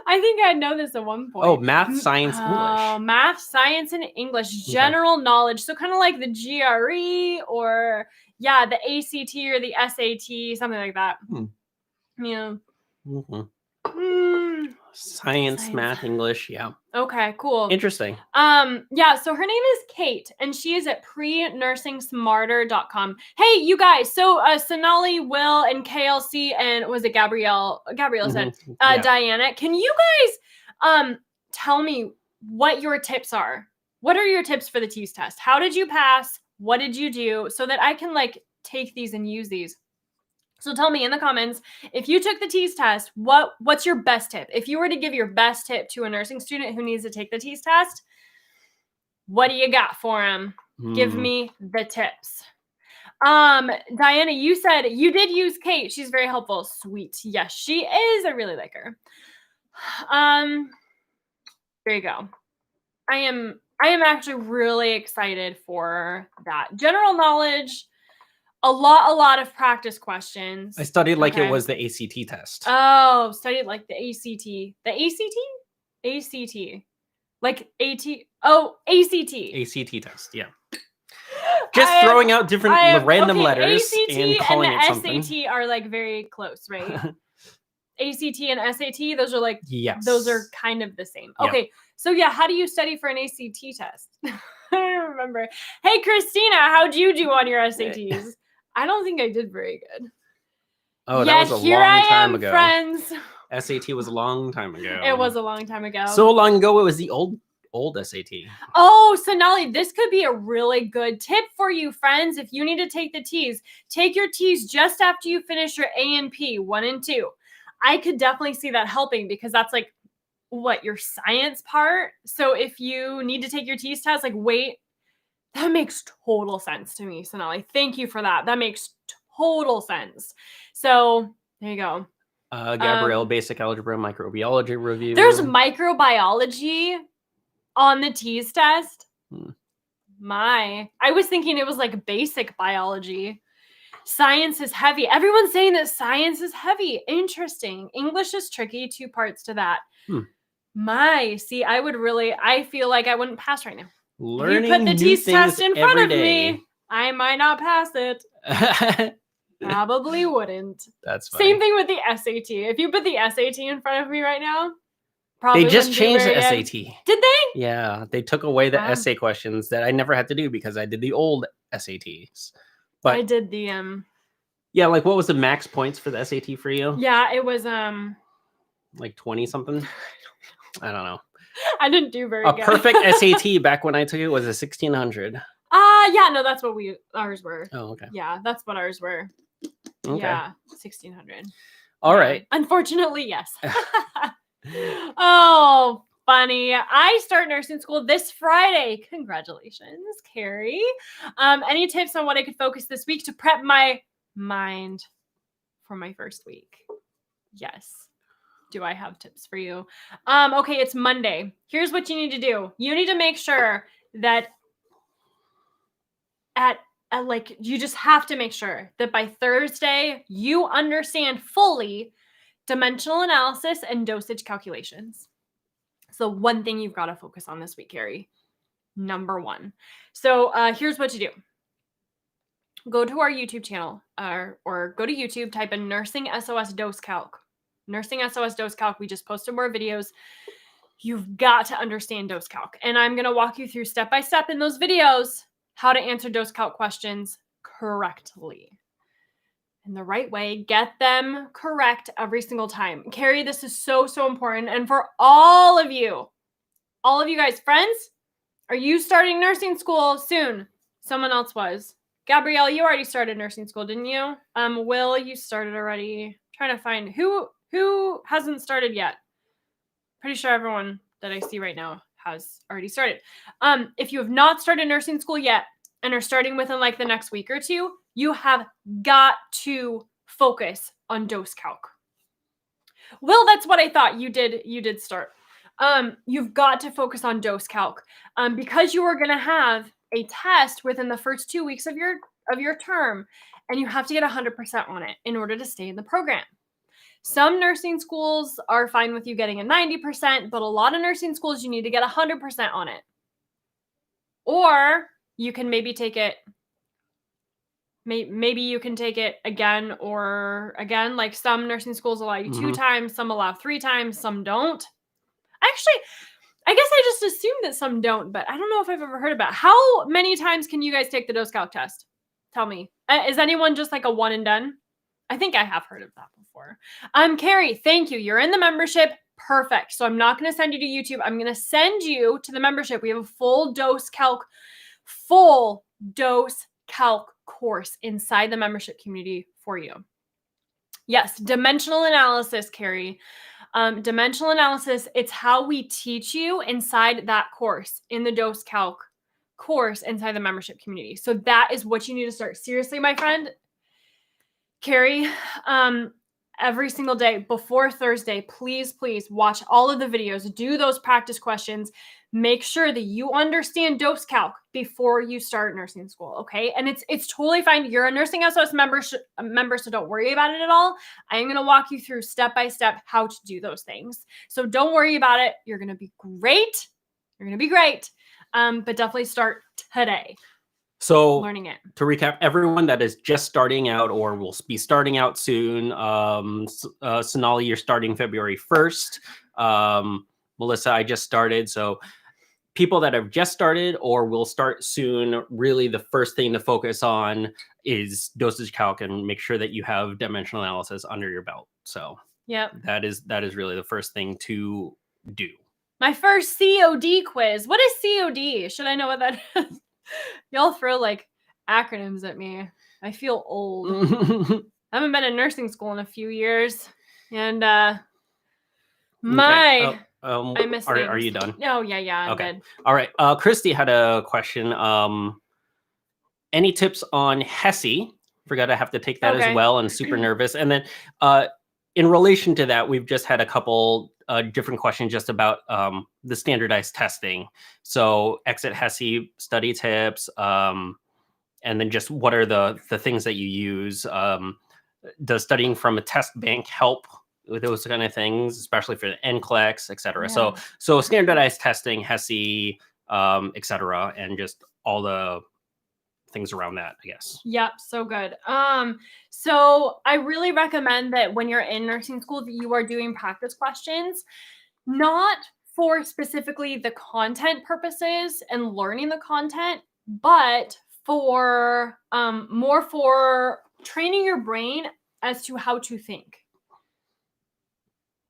[SPEAKER 1] I think I know this at one point.
[SPEAKER 2] Oh, math, science, English.
[SPEAKER 1] Math, science, and English. General knowledge. So kind of like the GRE or, yeah, the ACT or the SAT, something like that. Yeah.
[SPEAKER 2] Science, math, English. Yeah.
[SPEAKER 1] Okay, cool.
[SPEAKER 2] Interesting.
[SPEAKER 1] Yeah, so her name is Kate, and she is at prenursing-smarter.com. Hey, you guys, so Sonali, Will, and KLC, and was it Gabrielle said, Diana, can you guys tell me what your tips are? What are your tips for the TEAS test? How did you pass? What did you do? So that I can like take these and use these. So tell me in the comments, if you took the TEAS test, what's your best tip? If you were to give your best tip to a nursing student who needs to take the TEAS test, what do you got for them? Give me the tips. Diana, you said you did use Kate. She's very helpful. Sweet. Yes, she is. I really like her. There you go. I am actually really excited for that. General knowledge. A lot of practice questions.
[SPEAKER 2] I studied like it was the ACT test.
[SPEAKER 1] Oh, studied like the ACT. The ACT? ACT. Like AT. Oh, ACT.
[SPEAKER 2] ACT test, yeah. Just throwing out different random letters
[SPEAKER 1] ACT
[SPEAKER 2] and calling
[SPEAKER 1] and
[SPEAKER 2] it something.
[SPEAKER 1] SAT are like very close, right? ACT and SAT, those are like,
[SPEAKER 2] yes.
[SPEAKER 1] Those are kind of the same.
[SPEAKER 2] Yeah.
[SPEAKER 1] Okay, so yeah, how do you study for an ACT test? I don't remember. Hey, Christina, how'd you do on your SATs? I don't think I did very good.
[SPEAKER 2] Oh, that was a long time ago.
[SPEAKER 1] Friends.
[SPEAKER 2] SAT was a long time ago.
[SPEAKER 1] It was a long time ago.
[SPEAKER 2] So long ago, it was the old SAT.
[SPEAKER 1] Oh, Sonali, this could be a really good tip for you, friends. If you need to take the TEAS, take your TEAS just after you finish your A&P 1 and 2. I could definitely see that helping because that's like your science part. So if you need to take your TEAS test, like wait. That makes total sense to me, Sonali. Thank you for that. That makes total sense. So there you go.
[SPEAKER 2] Gabrielle, basic algebra, microbiology review.
[SPEAKER 1] There's microbiology on the TEAS test. I was thinking it was like basic biology. Science is heavy. Everyone's saying that science is heavy. Interesting. English is tricky. 2 parts to that. See, I feel like I wouldn't pass right now.
[SPEAKER 2] Learning
[SPEAKER 1] if you put the TEAS test in front of
[SPEAKER 2] day.
[SPEAKER 1] me, I might not pass it. Probably wouldn't.
[SPEAKER 2] That's funny.
[SPEAKER 1] Same thing with the SAT. If you put the SAT in front of me right now, probably
[SPEAKER 2] they just changed the
[SPEAKER 1] good.
[SPEAKER 2] SAT.
[SPEAKER 1] Did they?
[SPEAKER 2] Yeah, they took away the essay questions that I never had to do because I did the old SATs. But
[SPEAKER 1] I did the
[SPEAKER 2] Yeah, like what was the max points for the SAT for you?
[SPEAKER 1] Yeah, it was
[SPEAKER 2] like 20 something. I don't know.
[SPEAKER 1] I didn't do very good.
[SPEAKER 2] A perfect SAT back when I took it was a 1600.
[SPEAKER 1] Yeah, no, that's what ours were.
[SPEAKER 2] Oh, okay.
[SPEAKER 1] Yeah, that's what ours were.
[SPEAKER 2] Okay.
[SPEAKER 1] Yeah, 1600.
[SPEAKER 2] All right.
[SPEAKER 1] Unfortunately, yes. Oh, funny. I start nursing school this Friday. Congratulations, Carrie. Any tips on what I could focus this week to prep my mind for my first week? Yes. Do I have tips for you? Okay, it's Monday. Here's what you need to do. You need to make sure that you just have to make sure that by Thursday, you understand fully dimensional analysis and dosage calculations. So one thing you've got to focus on this week, Carrie. Number 1. So here's what you do. Go to our YouTube channel or go to YouTube, type in Nursing SOS Dose Calc. Nursing SOS Dose Calc. We just posted more videos. You've got to understand dose calc. And I'm going to walk you through step by step in those videos how to answer dose calc questions correctly. In the right way, get them correct every single time. Carrie, this is so, so important. And for all of you guys, friends, are you starting nursing school soon? Someone else was. Gabrielle, you already started nursing school, didn't you? Will, you started already. Trying to find who hasn't started yet. Pretty sure everyone that I see right now has already started. If you have not started nursing school yet and are starting within like the next week or 2, You have got to focus on dose calc. Will, that's what I thought. You did start. You've got to focus on dose calc because you are going to have a test within the first 2 weeks of your term, and you have to get 100% on it in order to stay in the program. Some nursing schools are fine with you getting a 90%, but a lot of nursing schools, you need to get 100% on it. Or you can maybe take it, maybe you can take it again or again. Like some nursing schools allow you 2 times, some allow 3 times, some don't. Actually, I guess I just assumed that some don't, but I don't know if I've ever heard about it. How many times can you guys take the dose calc test? Tell me. Is anyone just like a one and done? I think I have heard of that before. Carrie, thank you. You're in the membership. Perfect. So I'm not going to send you to YouTube. I'm going to send you to the membership. We have a full dose calc course inside the membership community for you. Yes, dimensional analysis, Carrie. Dimensional analysis, it's how we teach you inside that course, in the dose calc course inside the membership community. So that is what you need to start. Seriously, my friend, Carrie, every single day before Thursday, please watch all of the videos, do those practice questions, make sure that you understand dose calc before you start nursing school, okay? And it's totally fine. You're a Nursing SOS member, so don't worry about it at all. I'm going to walk you through step by step how to do those things. So don't worry about it. You're going to be great. You're going to be great. But definitely start today.
[SPEAKER 2] So
[SPEAKER 1] learning it.
[SPEAKER 2] To recap, everyone that is just starting out or will be starting out soon, Sonali, you're starting February 1st. Melissa, I just started. So people that have just started or will start soon, really the first thing to focus on is dosage calc and make sure that you have dimensional analysis under your belt. So that is really the first thing to do. My first
[SPEAKER 1] COD quiz. What is COD? Should I know what that is? Y'all throw like acronyms at me. I feel old. I haven't been in nursing school in a few years. And I miss things.
[SPEAKER 2] Are you done?
[SPEAKER 1] Oh, yeah. I'm good.
[SPEAKER 2] All right. Christy had a question. Any tips on HESI? Forgot I have to take that as well and super nervous. And then in relation to that, we've just had a couple different questions just about the standardized testing. So exit HESI study tips, and then just what are the things that you use? Does studying from a test bank help with those kind of things, especially for the NCLEX, et cetera? Yeah. So standardized testing, HESI, et cetera, and just all the things around that, I guess.
[SPEAKER 1] Yep, so good. So I really recommend that when you're in nursing school, that you are doing practice questions, not for specifically the content purposes and learning the content, but for more for training your brain as to how to think.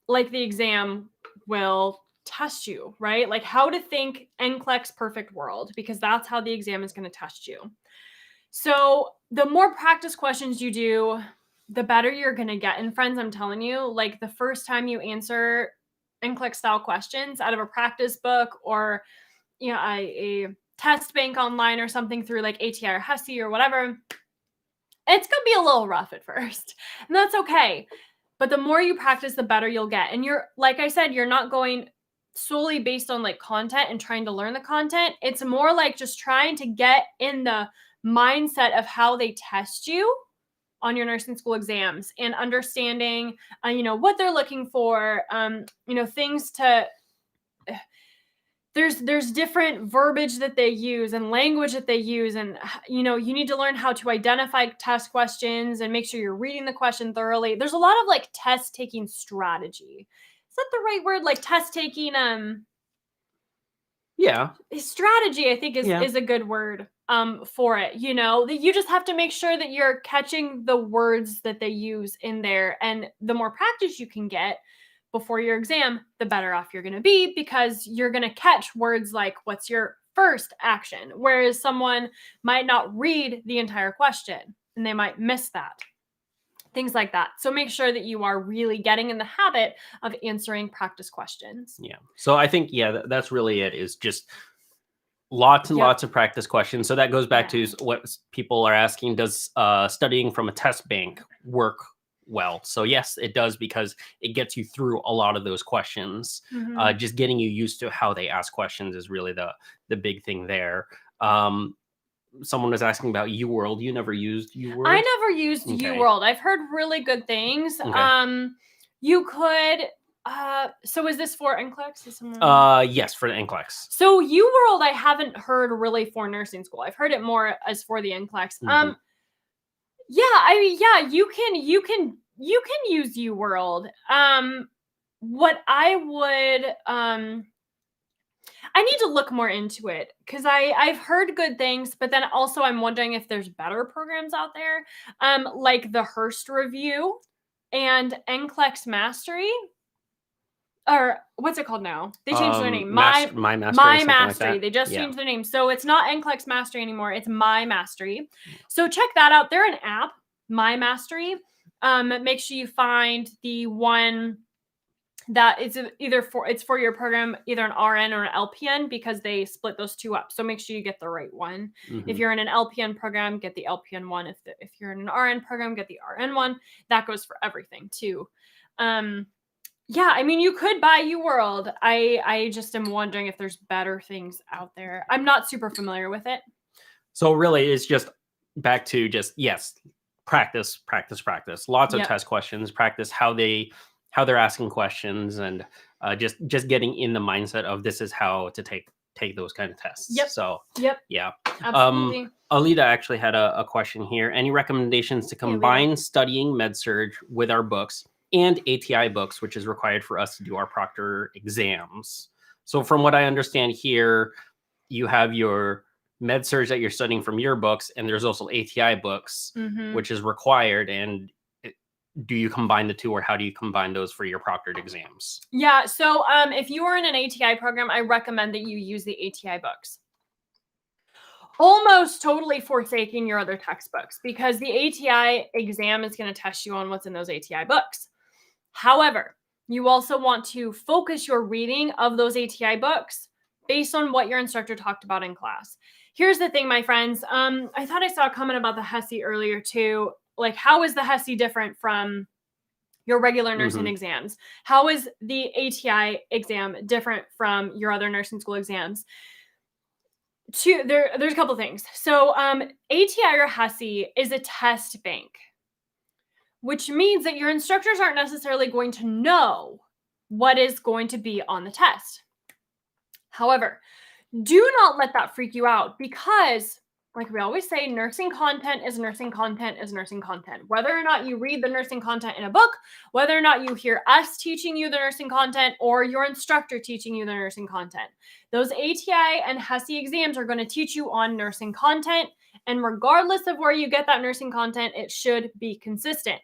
[SPEAKER 1] Like the exam will test you, right? Like how to think NCLEX perfect world, because that's how the exam is going to test you. So the more practice questions you do, the better you're going to get. And friends, I'm telling you, like the first time you answer NCLEX style questions out of a practice book or, you know, a test bank online or something through like ATI or HESI or whatever, it's going to be a little rough at first. And that's okay. But the more you practice, the better you'll get. And you're, like I said, you're not going solely based on like content and trying to learn the content. It's more like just trying to get in the mindset of how they test you on your nursing school exams and understanding, what they're looking for, things to, there's different verbiage that they use and language that they use. And, you need to learn how to identify test questions and make sure you're reading the question thoroughly. There's a lot of like test taking strategy. Is that the right word? Like test taking, strategy, I think is a good word for it. That you just have to make sure that you're catching the words that they use in there. And the more practice you can get before your exam, the better off you're going to be, because you're going to catch words like what's your first action, whereas someone might not read the entire question and they might miss that. Things like that. So make sure that you are really getting in the habit of answering practice questions.
[SPEAKER 2] Yeah. So I think, that's really it, is just Lots and lots of practice questions. So that goes back to what people are asking. Does studying from a test bank work well? So yes, it does, because it gets you through a lot of those questions. Just getting you used to how they ask questions is really the big thing there. Someone was asking about Uworld. You never used Uworld?
[SPEAKER 1] I never used Uworld. I've heard really good things. You could... so is this for NCLEX?
[SPEAKER 2] Yes, for the NCLEX.
[SPEAKER 1] So Uworld, I haven't heard really for nursing school. I've heard it more as for the NCLEX. Yeah, I mean, yeah, you can use Uworld. What I would I need to look more into it, because I've heard good things, but then also I'm wondering if there's better programs out there, like the Hearst Review and NCLEX Mastery. Or what's it called now? They changed their name.
[SPEAKER 2] My Mastery.
[SPEAKER 1] My Mastery. They just changed their name. So it's not NCLEX Mastery anymore. It's My Mastery. So check that out. They're an app, My Mastery. Make sure you find the one that is it's for your program, either an RN or an LPN, because they split those two up. So make sure you get the right one. If you're in an LPN program, get the LPN one. If you're in an RN program, get the RN one. That goes for everything too. Yeah, I mean, you could buy Uworld. I just am wondering if there's better things out there. I'm not super familiar with it.
[SPEAKER 2] So really, it's just back to practice. Lots of test questions. Practice how they're asking questions, and just getting in the mindset of this is how to take those kind of tests. So yeah,
[SPEAKER 1] absolutely.
[SPEAKER 2] Alita actually had a question here. Any recommendations to combine studying med-surg with our books and ATI books, which is required for us to do our proctor exams? So from what I understand here, you have your med-surg that you're studying from your books, and there's also ATI books, which is required. And do you combine the two, or how do you combine those for your proctored exams?
[SPEAKER 1] Yeah, so if you are in an ATI program, I recommend that you use the ATI books. Almost totally forsaking your other textbooks, because the ATI exam is going to test you on what's in those ATI books. However, you also want to focus your reading of those ATI books based on what your instructor talked about in class. Here's the thing, my friends. I thought I saw a comment about the HESI earlier too. Like, how is the HESI different from your regular nursing exams? How is the ATI exam different from your other nursing school exams? There's a couple things. So ATI or HESI is a test bank, which means that your instructors aren't necessarily going to know what is going to be on the test. However, do not let that freak you out, because, like we always say, nursing content is nursing content is nursing content. Whether or not you read the nursing content in a book, whether or not you hear us teaching you the nursing content, or your instructor teaching you the nursing content, those ATI and HESI exams are going to teach you on nursing content. And regardless of where you get that nursing content, it should be consistent.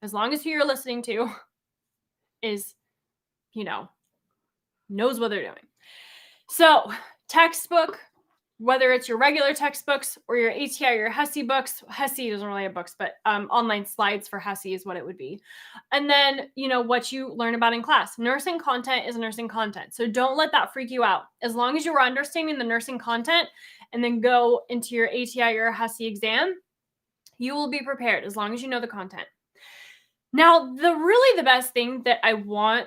[SPEAKER 1] As long as who you're listening to is, knows what they're doing. So textbook, whether it's your regular textbooks or your ATI or your HESI books. HESI doesn't really have books, but online slides for HESI is what it would be. And then, what you learn about in class. Nursing content is nursing content. So don't let that freak you out. As long as you are understanding the nursing content and then go into your ATI or HESI exam, you will be prepared as long as you know the content. Now, the best thing that I want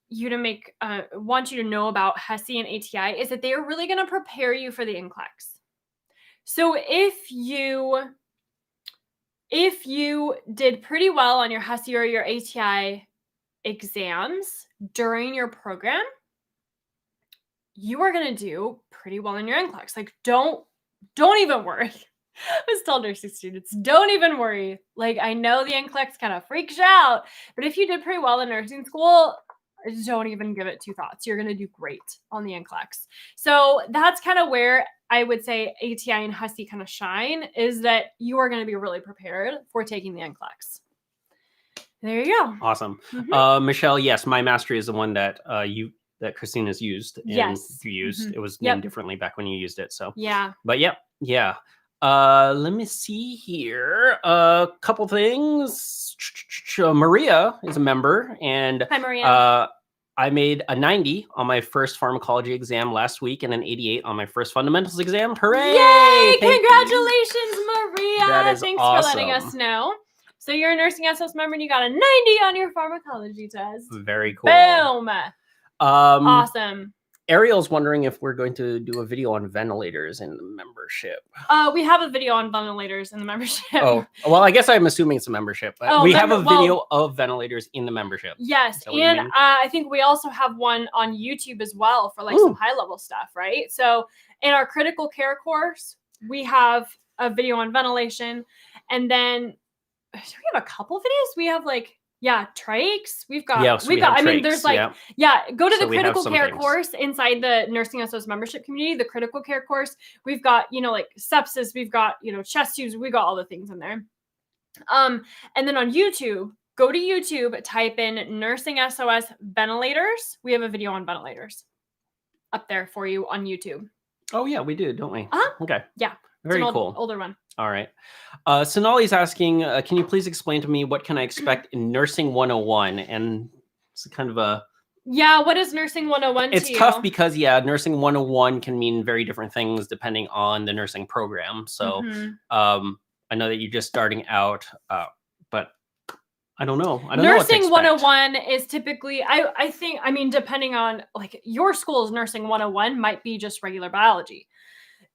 [SPEAKER 1] you to know about HESI and ATI is that they are really going to prepare you for the NCLEX. So if you did pretty well on your HESI or your ATI exams during your program, you are going to do pretty well in your NCLEX. Like, don't even worry. I was telling nursing students, don't even worry. Like, I know the NCLEX kind of freaks you out, but if you did pretty well in nursing school, don't even give it two thoughts. You're going to do great on the NCLEX. So that's kind of where I would say ATI and HESI kind of shine, is that you are going to be really prepared for taking the NCLEX. There you go.
[SPEAKER 2] Awesome. Michelle, yes, My Mastery is the one that that Christina's used. And
[SPEAKER 1] yes.
[SPEAKER 2] You used. It was named differently back when you used it. So
[SPEAKER 1] yeah.
[SPEAKER 2] But yeah. Let me see here. A couple things. Maria is a member, and
[SPEAKER 1] hi, Maria.
[SPEAKER 2] I made a 90 on my first pharmacology exam last week and an 88 on my first fundamentals exam. Hooray!
[SPEAKER 1] Yay!
[SPEAKER 2] Thank
[SPEAKER 1] Congratulations,
[SPEAKER 2] you.
[SPEAKER 1] Maria.
[SPEAKER 2] That is
[SPEAKER 1] Thanks
[SPEAKER 2] awesome.
[SPEAKER 1] for letting us know. So you're a nursing SOS member and you got a 90 on your pharmacology test.
[SPEAKER 2] Very cool.
[SPEAKER 1] Boom. Awesome.
[SPEAKER 2] Ariel's wondering if we're going to do a video on ventilators in the membership.
[SPEAKER 1] We have a video on ventilators in the membership.
[SPEAKER 2] Oh, well, I guess I'm assuming it's a membership. But we have a video of ventilators in the membership.
[SPEAKER 1] Yes, and I think we also have one on YouTube as well for like some high-level stuff, right? So in our critical care course, we have a video on ventilation, and then we have a couple videos. We have like trachs. We've got. I mean, there's like go to the critical care course inside the Nursing SOS membership community. The critical care course. We've got like sepsis. We've got chest tubes. We got all the things in there. And then on YouTube, go to YouTube, type in Nursing SOS ventilators. We have a video on ventilators up there for you on YouTube.
[SPEAKER 2] Oh yeah, we do, don't we? Okay.
[SPEAKER 1] Yeah.
[SPEAKER 2] Very cool.
[SPEAKER 1] Older one.
[SPEAKER 2] All right. Sonali's asking, can you please explain to me what can I expect in Nursing 101? And it's kind of a...
[SPEAKER 1] Yeah, what is Nursing 101
[SPEAKER 2] It's tough because, Nursing 101 can mean very different things depending on the nursing program. So I know that you're just starting out, but I don't know. I don't know what to expect.
[SPEAKER 1] Nursing 101 is typically, I think, depending on like your school's Nursing 101 might be just regular biology.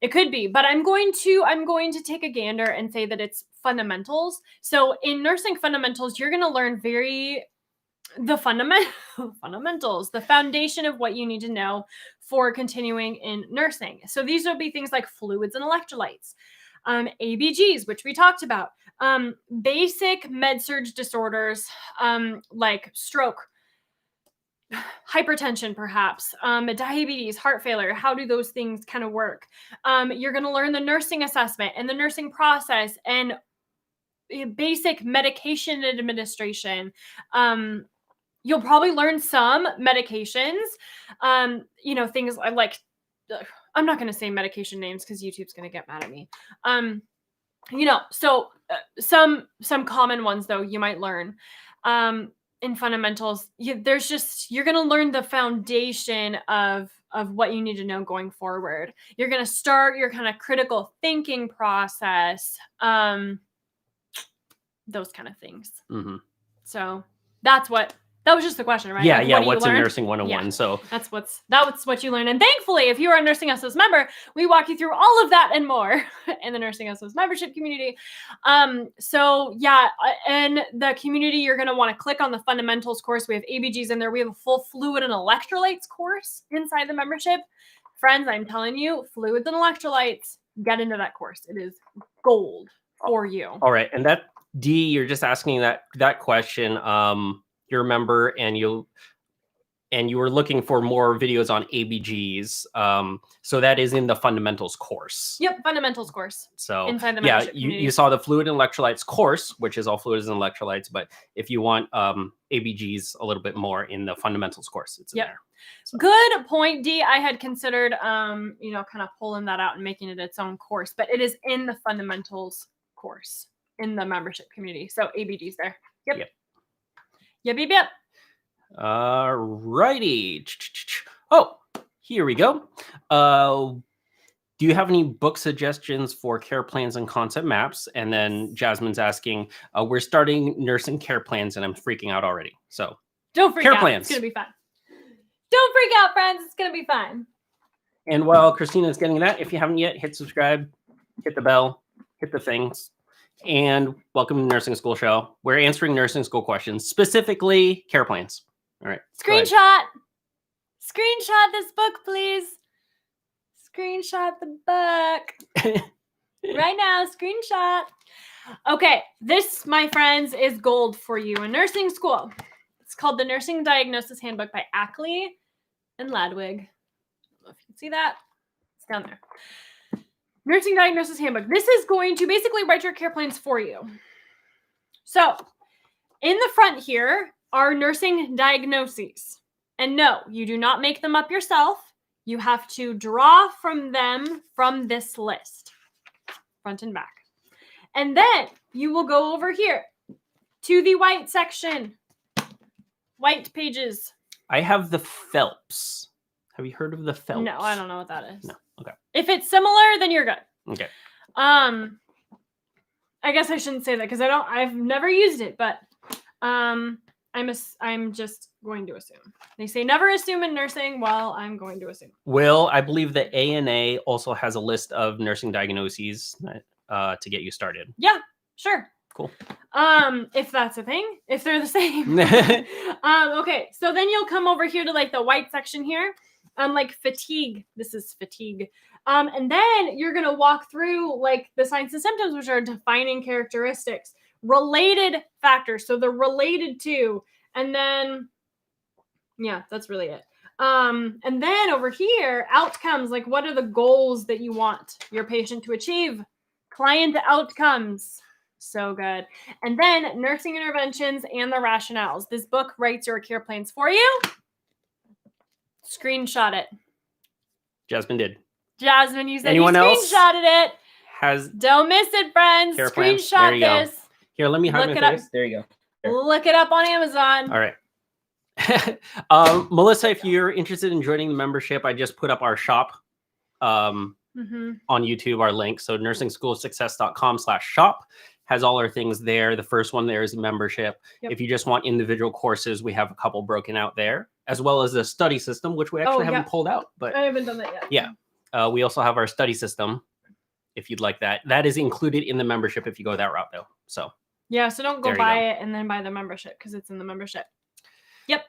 [SPEAKER 1] It could be, but I'm going to take a gander and say that it's fundamentals. So in nursing fundamentals, you're going to learn the fundamentals, the foundation of what you need to know for continuing in nursing. So these will be things like fluids and electrolytes, ABGs, which we talked about, basic med-surg disorders, like stroke, hypertension, perhaps, diabetes, heart failure. How do those things kind of work? You're going to learn the nursing assessment and the nursing process and basic medication administration. You'll probably learn some medications, things like, I'm not going to say medication names because YouTube's going to get mad at me. So some common ones though you might learn. In fundamentals, you're going to learn the foundation of what you need to know going forward. You're going to start your kind of critical thinking process, those kind of things. Mm-hmm. So that was just the question, right?
[SPEAKER 2] Yeah, what's in Nursing 101? Yeah, so
[SPEAKER 1] that's what you learn. And thankfully, if you are a Nursing SOS member, we walk you through all of that and more in the Nursing SOS membership community. In the community, you're going to want to click on the fundamentals course. We have ABGs in there. We have a full fluid and electrolytes course inside the membership. Friends, I'm telling you, fluids and electrolytes, get into that course. It is gold for you.
[SPEAKER 2] All right. And that D, you're just asking that question. You remember, and you were looking for more videos on ABGs. So that is in the fundamentals course.
[SPEAKER 1] Yep, fundamentals course.
[SPEAKER 2] So
[SPEAKER 1] inside the membership community.
[SPEAKER 2] You saw the fluid and electrolytes course, which is all fluids and electrolytes. But if you want ABGs a little bit more in the fundamentals course, it's in there. So.
[SPEAKER 1] Good point, D. I had considered, kind of pulling that out and making it its own course, but it is in the fundamentals course in the membership community. So ABGs there. Yep. Yep.
[SPEAKER 2] All righty. Oh, here we go. Do you have any book suggestions for care plans and concept maps? And then Jasmine's asking, we're starting nursing care plans and I'm freaking out already. So
[SPEAKER 1] don't freak
[SPEAKER 2] out.
[SPEAKER 1] Plans. It's going to be fun. Don't freak out, friends. It's going to be fun.
[SPEAKER 2] And while Christina's getting that, if you haven't yet, hit subscribe, hit the bell, hit the things. And welcome to Nursing School Show. We're answering nursing school questions, specifically care plans. All right.
[SPEAKER 1] Screenshot this book, please. Screenshot the book. Right now, screenshot. Okay, this, my friends, is gold for you in nursing school. It's called the Nursing Diagnosis Handbook by Ackley and Ladwig. I don't know if you can see that. It's down there. Nursing Diagnosis Handbook. This is going to basically write your care plans for you. So, in the front here are nursing diagnoses. And no, you do not make them up yourself. You have to draw from them from this list, front and back. And then you will go over here to the white section. White pages.
[SPEAKER 2] I have the Phelps. Have you heard of the Phelps?
[SPEAKER 1] No, I don't know what that is.
[SPEAKER 2] No. Okay.
[SPEAKER 1] If it's similar, then you're good.
[SPEAKER 2] Okay.
[SPEAKER 1] I guess I shouldn't say that because I've never used it, but I'm just going to assume. They say never assume in nursing. Well, I'm going to assume.
[SPEAKER 2] Will, I believe the ANA also has a list of nursing diagnoses to get you started.
[SPEAKER 1] Yeah, sure.
[SPEAKER 2] Cool.
[SPEAKER 1] If that's a thing, if they're the same. Okay, so then you'll come over here to like the white section here. Like fatigue. This is fatigue. And then you're gonna walk through like the signs and symptoms, which are defining characteristics, related factors. So they're related to, and then yeah, that's really it. And then over here, outcomes, like what are the goals that you want your patient to achieve? Client outcomes. So good. And then nursing interventions and the rationales. This book writes your care plans for you. Screenshot it.
[SPEAKER 2] Jasmine did.
[SPEAKER 1] Jasmine, you said
[SPEAKER 2] Anyone
[SPEAKER 1] you
[SPEAKER 2] else
[SPEAKER 1] screenshotted it.
[SPEAKER 2] Has
[SPEAKER 1] Don't miss it, friends.
[SPEAKER 2] care plans?
[SPEAKER 1] Screenshot
[SPEAKER 2] There you go.
[SPEAKER 1] this.
[SPEAKER 2] Here, let me hide
[SPEAKER 1] Look
[SPEAKER 2] my
[SPEAKER 1] it
[SPEAKER 2] face. There you go. Here.
[SPEAKER 1] Look it up on Amazon.
[SPEAKER 2] All right. Melissa, if you're interested in joining the membership, I just put up our shop on YouTube, our link. So nursingschoolsuccess.com/shop has all our things there. The first one there is a membership. Yep. If you just want individual courses, we have a couple broken out there, as well as the study system, which we actually haven't pulled out. But
[SPEAKER 1] I haven't done that yet.
[SPEAKER 2] Yeah. We also have our study system, if you'd like that. That is included in the membership if you go that route, though. So
[SPEAKER 1] yeah, so don't go buy it and then buy the membership because it's in the membership. Yep.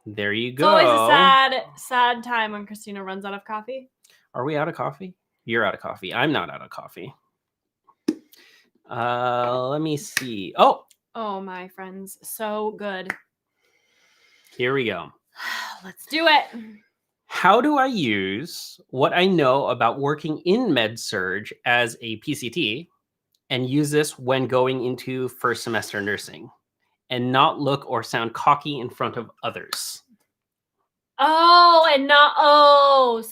[SPEAKER 2] There you go.
[SPEAKER 1] It's always a sad time when Christina runs out of coffee.
[SPEAKER 2] Are we out of coffee? You're out of coffee. I'm not out of coffee. Let me see. Oh,
[SPEAKER 1] my friends. So good.
[SPEAKER 2] Here we go.
[SPEAKER 1] Let's do it.
[SPEAKER 2] How do I use what I know about working in med-surg as a PCT and use this when going into first semester nursing and not look or sound cocky in front of others?
[SPEAKER 1] So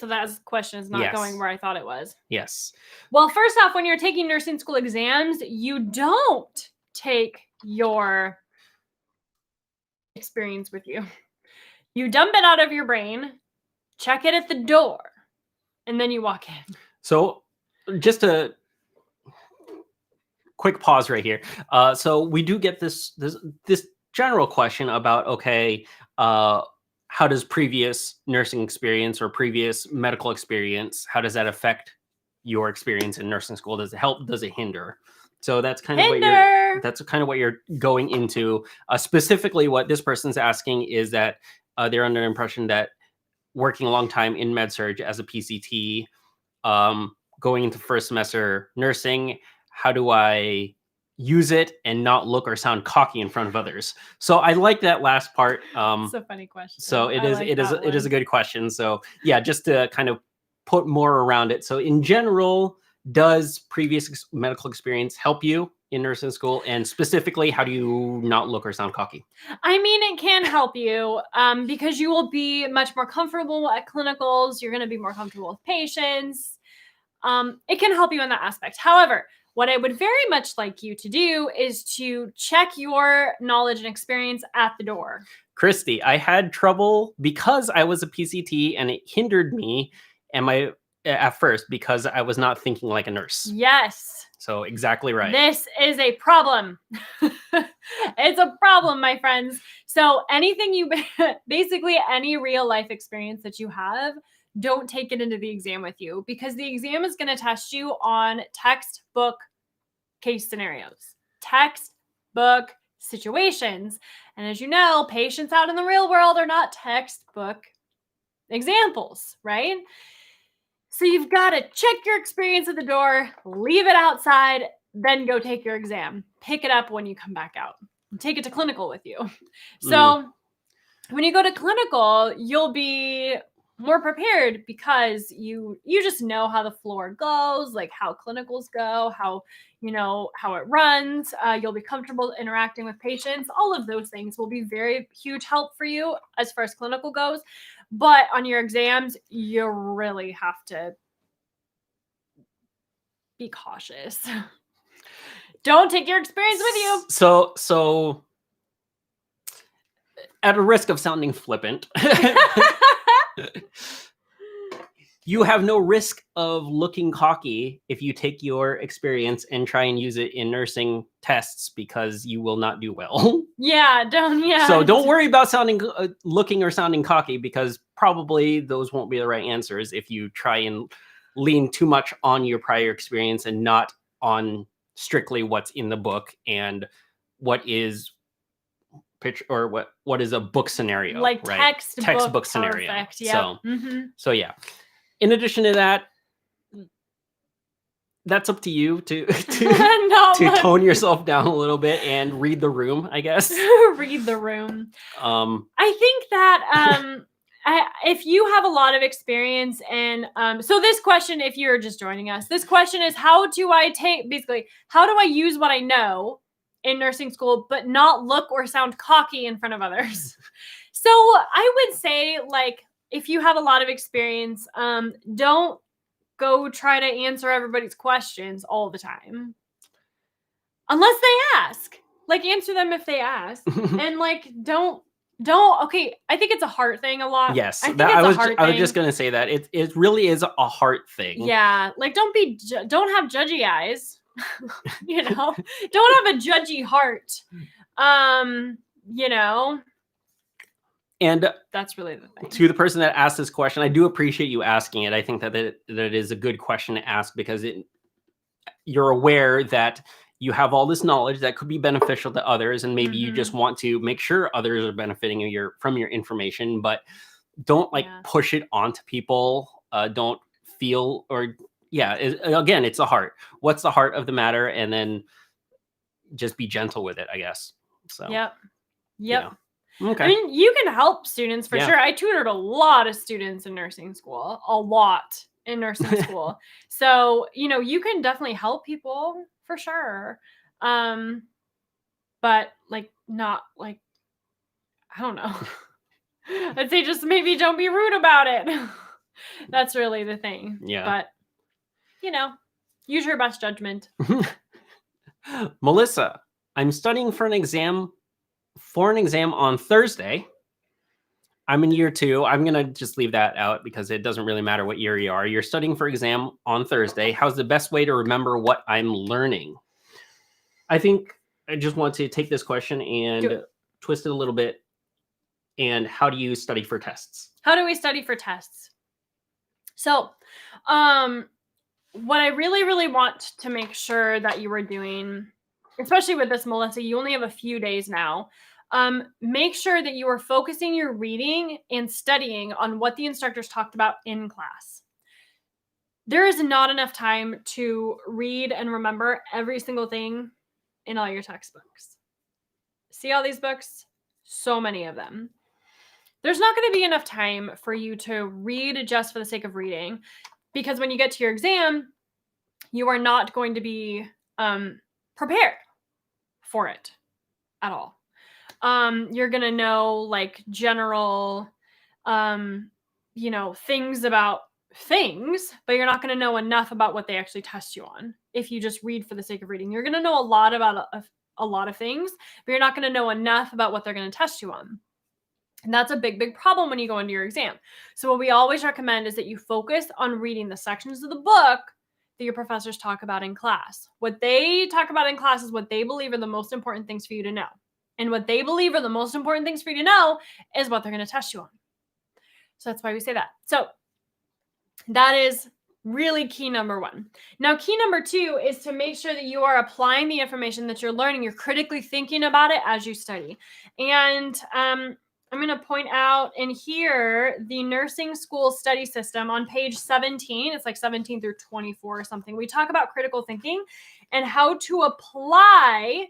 [SPEAKER 1] that question is not going where I thought it was.
[SPEAKER 2] Yes.
[SPEAKER 1] Well, first off, when you're taking nursing school exams, you don't take your experience with you. You dump it out of your brain, check it at the door, and then you walk in. So
[SPEAKER 2] just a quick pause right here. So we do get this general question about, okay, how does previous nursing experience or previous medical experience, how does that affect your experience in nursing school? Does it help? Does it hinder? So that's kind of what you're going into. Specifically, what this person's asking is that they're under the impression that working a long time in med-surg as a PCT, going into first semester nursing, how do I use it and not look or sound cocky in front of others? So I like that last part.
[SPEAKER 1] It's a funny question.
[SPEAKER 2] So it is a good question. So yeah, just to kind of put more around it. So in general, does previous medical experience help you in nursing school? And specifically, how do you not look or sound cocky?
[SPEAKER 1] I mean, it can help you because you will be much more comfortable at clinicals. You're going to be more comfortable with patients. It can help you in that aspect. However, what I would very much like you to do is to check your knowledge and experience at the door.
[SPEAKER 2] Christy, I had trouble because I was a PCT and it hindered me at first because I was not thinking like a nurse.
[SPEAKER 1] Yes.
[SPEAKER 2] So exactly right.
[SPEAKER 1] This is a problem. It's a problem, my friends. So basically any real life experience that you have, don't take it into the exam with you because the exam is going to test you on textbook case scenarios, textbook situations. And as you know, patients out in the real world are not textbook examples, right? So you've got to check your experience at the door, leave it outside, then go take your exam. Pick it up when you come back out. And take it to clinical with you. So when you go to clinical, you'll be more prepared because you just know how the floor goes, like how clinicals go, how it runs. You'll be comfortable interacting with patients. All of those things will be very huge help for you as far as clinical goes. But on your exams, you really have to be cautious. Don't take your experience with you.
[SPEAKER 2] So at a risk of sounding flippant, you have no risk of looking cocky if you take your experience and try and use it in nursing tests, because you will not do well.
[SPEAKER 1] Yeah,
[SPEAKER 2] So don't worry about looking or sounding cocky, because probably those won't be the right answers if you try and lean too much on your prior experience and not on strictly what's in the book and what is what is a book scenario,
[SPEAKER 1] like
[SPEAKER 2] right? Textbook scenario.
[SPEAKER 1] Perfect. Yeah.
[SPEAKER 2] So yeah. In addition to that, that's up to you to tone yourself down a little bit and read the room, I guess.
[SPEAKER 1] Read the room. I think that if you have a lot of experience and so this question, if you're just joining us, this question is how do I use what I know in nursing school but not look or sound cocky in front of others? So I would say, like, if you have a lot of experience, don't go try to answer everybody's questions all the time. Unless they ask. Like, answer them if they ask. And, like, don't, okay, I think it's a heart thing a lot.
[SPEAKER 2] Yes,
[SPEAKER 1] I was
[SPEAKER 2] just going to say that. It really is a heart thing.
[SPEAKER 1] Yeah, like, don't have judgy eyes. You know? Don't have a judgy heart. You know?
[SPEAKER 2] And
[SPEAKER 1] that's really the thing.
[SPEAKER 2] To the person that asked this question, I do appreciate you asking it. I think that it is a good question to ask, because you're aware that you have all this knowledge that could be beneficial to others, and maybe you just want to make sure others are benefiting from your information, but don't push it onto people. Don't feel again, it's the heart. What's the heart of the matter? And then just be gentle with it, I guess. So.
[SPEAKER 1] Yep.
[SPEAKER 2] Yeah. Okay.
[SPEAKER 1] I mean, you can help students for sure. I tutored a lot of students in nursing school, So, you can definitely help people for sure. But like, not like, I don't know. I'd say just maybe don't be rude about it. That's really the thing.
[SPEAKER 2] Yeah.
[SPEAKER 1] But, use your best judgment.
[SPEAKER 2] Melissa, I'm studying for an exam on Thursday. I'm in year 2. I'm going to just leave that out because it doesn't really matter what year you are. You're studying for exam on Thursday. How's the best way to remember what I'm learning? I think I just want to take this question and twist it a little bit. And how do you study for tests?
[SPEAKER 1] How do we study for tests? So, what I really, really want to make sure that you are doing, especially with this, Melissa, you only have a few days now. Make sure that you are focusing your reading and studying on what the instructors talked about in class. There is not enough time to read and remember every single thing in all your textbooks. See all these books? So many of them. There's not going to be enough time for you to read just for the sake of reading, because when you get to your exam, you are not going to be prepared for it at all. You're going to know like general, things about things, but you're not going to know enough about what they actually test you on. If you just read for the sake of reading, you're going to know a lot about a lot of things, but you're not going to know enough about what they're going to test you on. And that's a big, big problem when you go into your exam. So what we always recommend is that you focus on reading the sections of the book that your professors talk about in class. What they talk about in class is what they believe are the most important things for you to know. And what they believe are the most important things for you to know is what they're going to test you on. So that's why we say that. So that is really key number 1. Now, key number 2 is to make sure that you are applying the information that you're learning. You're critically thinking about it as you study. And I'm going to point out in here the nursing school study system on page 17. It's like 17 through 24 or something. We talk about critical thinking and how to apply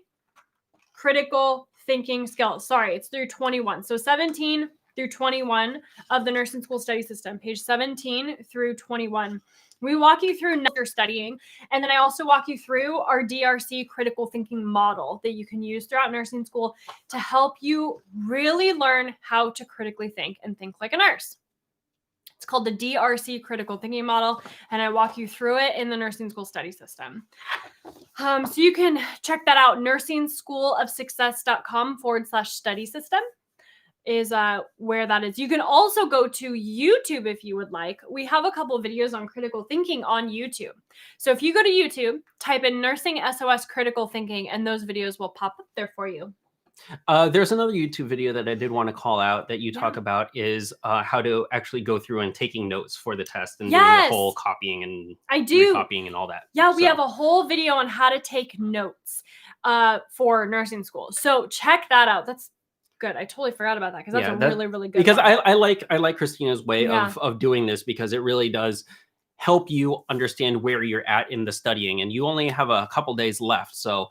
[SPEAKER 1] critical thinking skills. Sorry, it's through 21. So 17 through 21 of the nursing school study system, page 17 through 21. We walk you through your studying, and then I also walk you through our DRC critical thinking model that you can use throughout nursing school to help you really learn how to critically think and think like a nurse. It's called the DRC critical thinking model, and I walk you through it in the nursing school study system. So you can check that out, nursingschoolofsuccess.com/study system. is where that is. You can also go to YouTube if you would like. We have a couple videos on critical thinking on YouTube. So if you go to YouTube, type in Nursing SOS Critical Thinking, and those videos will pop up there for you.
[SPEAKER 2] There's another YouTube video that I did want to call out that you talk about is how to actually go through and taking notes for the test and doing the whole copying and recopying and all that.
[SPEAKER 1] Yeah, we have a whole video on how to take notes for nursing school. So check that out. That's good. I totally forgot about that because that's really, really good.
[SPEAKER 2] Because I like Christina's way of doing this, because it really does help you understand where you're at in the studying, and you only have a couple days left. So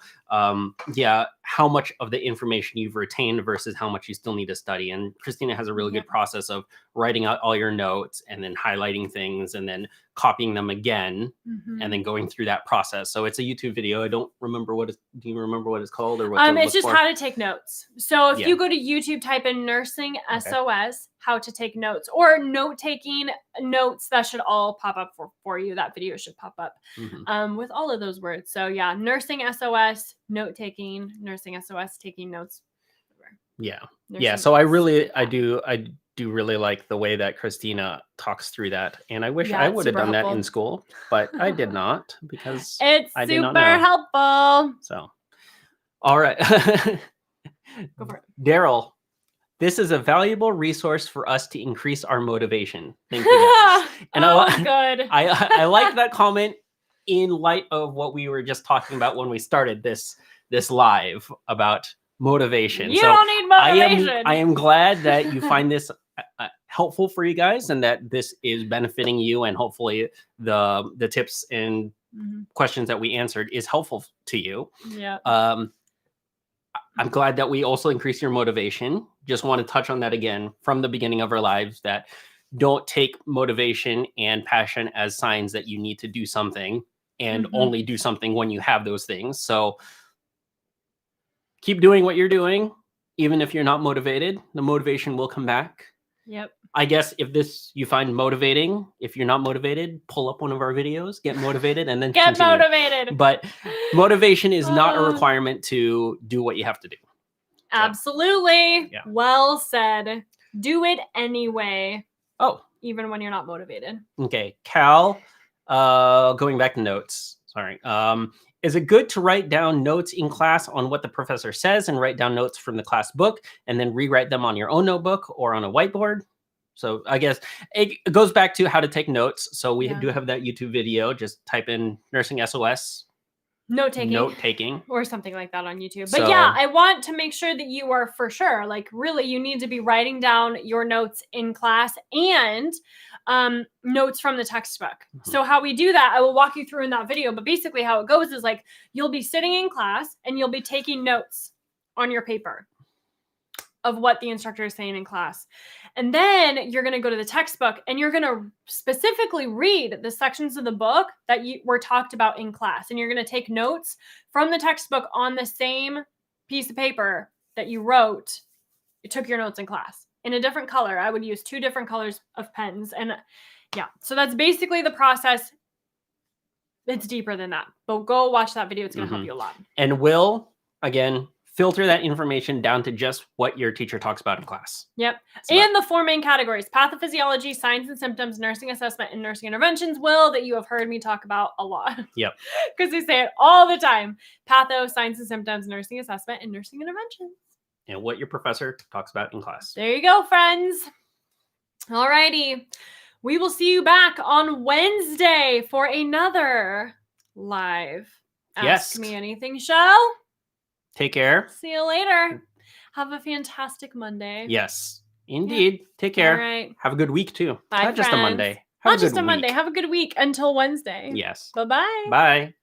[SPEAKER 2] how much of the information you've retained versus how much you still need to study. And Christina has a really good process of writing out all your notes and then highlighting things and then copying them again and then going through that process. So it's a YouTube video. I don't remember do you remember what it's called or what?
[SPEAKER 1] It's just how to take notes. So if you go to YouTube, type in Nursing SOS, how to take notes, or note taking notes, that should all pop up for you. That video should pop up with all of those words. So yeah, Nursing SOS, note taking, Nursing SOS, taking notes.
[SPEAKER 2] So I do really like the way that Christina talks through that, and I wish I would have done that in school, but I did not, because
[SPEAKER 1] it's
[SPEAKER 2] I did not
[SPEAKER 1] super
[SPEAKER 2] know.
[SPEAKER 1] helpful.
[SPEAKER 2] So, all right.
[SPEAKER 1] Go for it.
[SPEAKER 2] Daryl, this is a valuable resource for us to increase our motivation. Thank you guys. And
[SPEAKER 1] good.
[SPEAKER 2] I like that comment in light of what we were just talking about when we started this live about motivation.
[SPEAKER 1] You don't need motivation.
[SPEAKER 2] I am glad that you find this helpful for you guys, and that this is benefiting you, and hopefully the tips and questions that we answered is helpful to you.
[SPEAKER 1] Yeah.
[SPEAKER 2] I'm glad that we also increased your motivation. Just want to touch on that again from the beginning of our lives, that don't take motivation and passion as signs that you need to do something, and only do something when you have those things. So keep doing what you're doing, even if you're not motivated. The motivation will come back.
[SPEAKER 1] Yep.
[SPEAKER 2] I guess if this you find motivating, if you're not motivated, pull up one of our videos, get motivated, and then
[SPEAKER 1] get motivated.
[SPEAKER 2] But motivation is not a requirement to do what you have to do. So,
[SPEAKER 1] absolutely. Yeah. Well said. Do it anyway.
[SPEAKER 2] Oh.
[SPEAKER 1] Even when you're not motivated.
[SPEAKER 2] Okay. Cal, going back to notes. Sorry. Is it good to write down notes in class on what the professor says, and write down notes from the class book and then rewrite them on your own notebook or on a whiteboard? So I guess it goes back to how to take notes. So we do have that YouTube video. Just type in Nursing SOS. Note taking. Or
[SPEAKER 1] something like that on YouTube. But I want to make sure that you are for sure, like really, you need to be writing down your notes in class and notes from the textbook. So how we do that, I will walk you through in that video. But basically how it goes is like, you'll be sitting in class and you'll be taking notes on your paper of what the instructor is saying in class. And then you're going to go to the textbook and you're going to specifically read the sections of the book that were talked about in class. And you're going to take notes from the textbook on the same piece of paper that you wrote. You took your notes in class in a different color. I would use 2 different colors of pens. And so that's basically the process. It's deeper than that, but go watch that video. It's going to help you a lot.
[SPEAKER 2] And Will, again, filter that information down to just what your teacher talks about in class.
[SPEAKER 1] Yep. And the 4 main categories: pathophysiology, signs and symptoms, nursing assessment, and nursing interventions, Will, that you have heard me talk about a lot.
[SPEAKER 2] Yep.
[SPEAKER 1] Because we say it all the time. Patho, signs and symptoms, nursing assessment, and nursing interventions.
[SPEAKER 2] And what your professor talks about in class.
[SPEAKER 1] There you go, friends. All righty. We will see you back on Wednesday for another live Ask Me Anything show.
[SPEAKER 2] Take care.
[SPEAKER 1] See you later. Have a fantastic Monday.
[SPEAKER 2] Yes, indeed. Yeah. Take care. All right. Have a good week too.
[SPEAKER 1] Bye,
[SPEAKER 2] Not just a Monday.
[SPEAKER 1] Not just a Monday. Have a good week until Wednesday.
[SPEAKER 2] Yes.
[SPEAKER 1] Bye-bye.
[SPEAKER 2] Bye.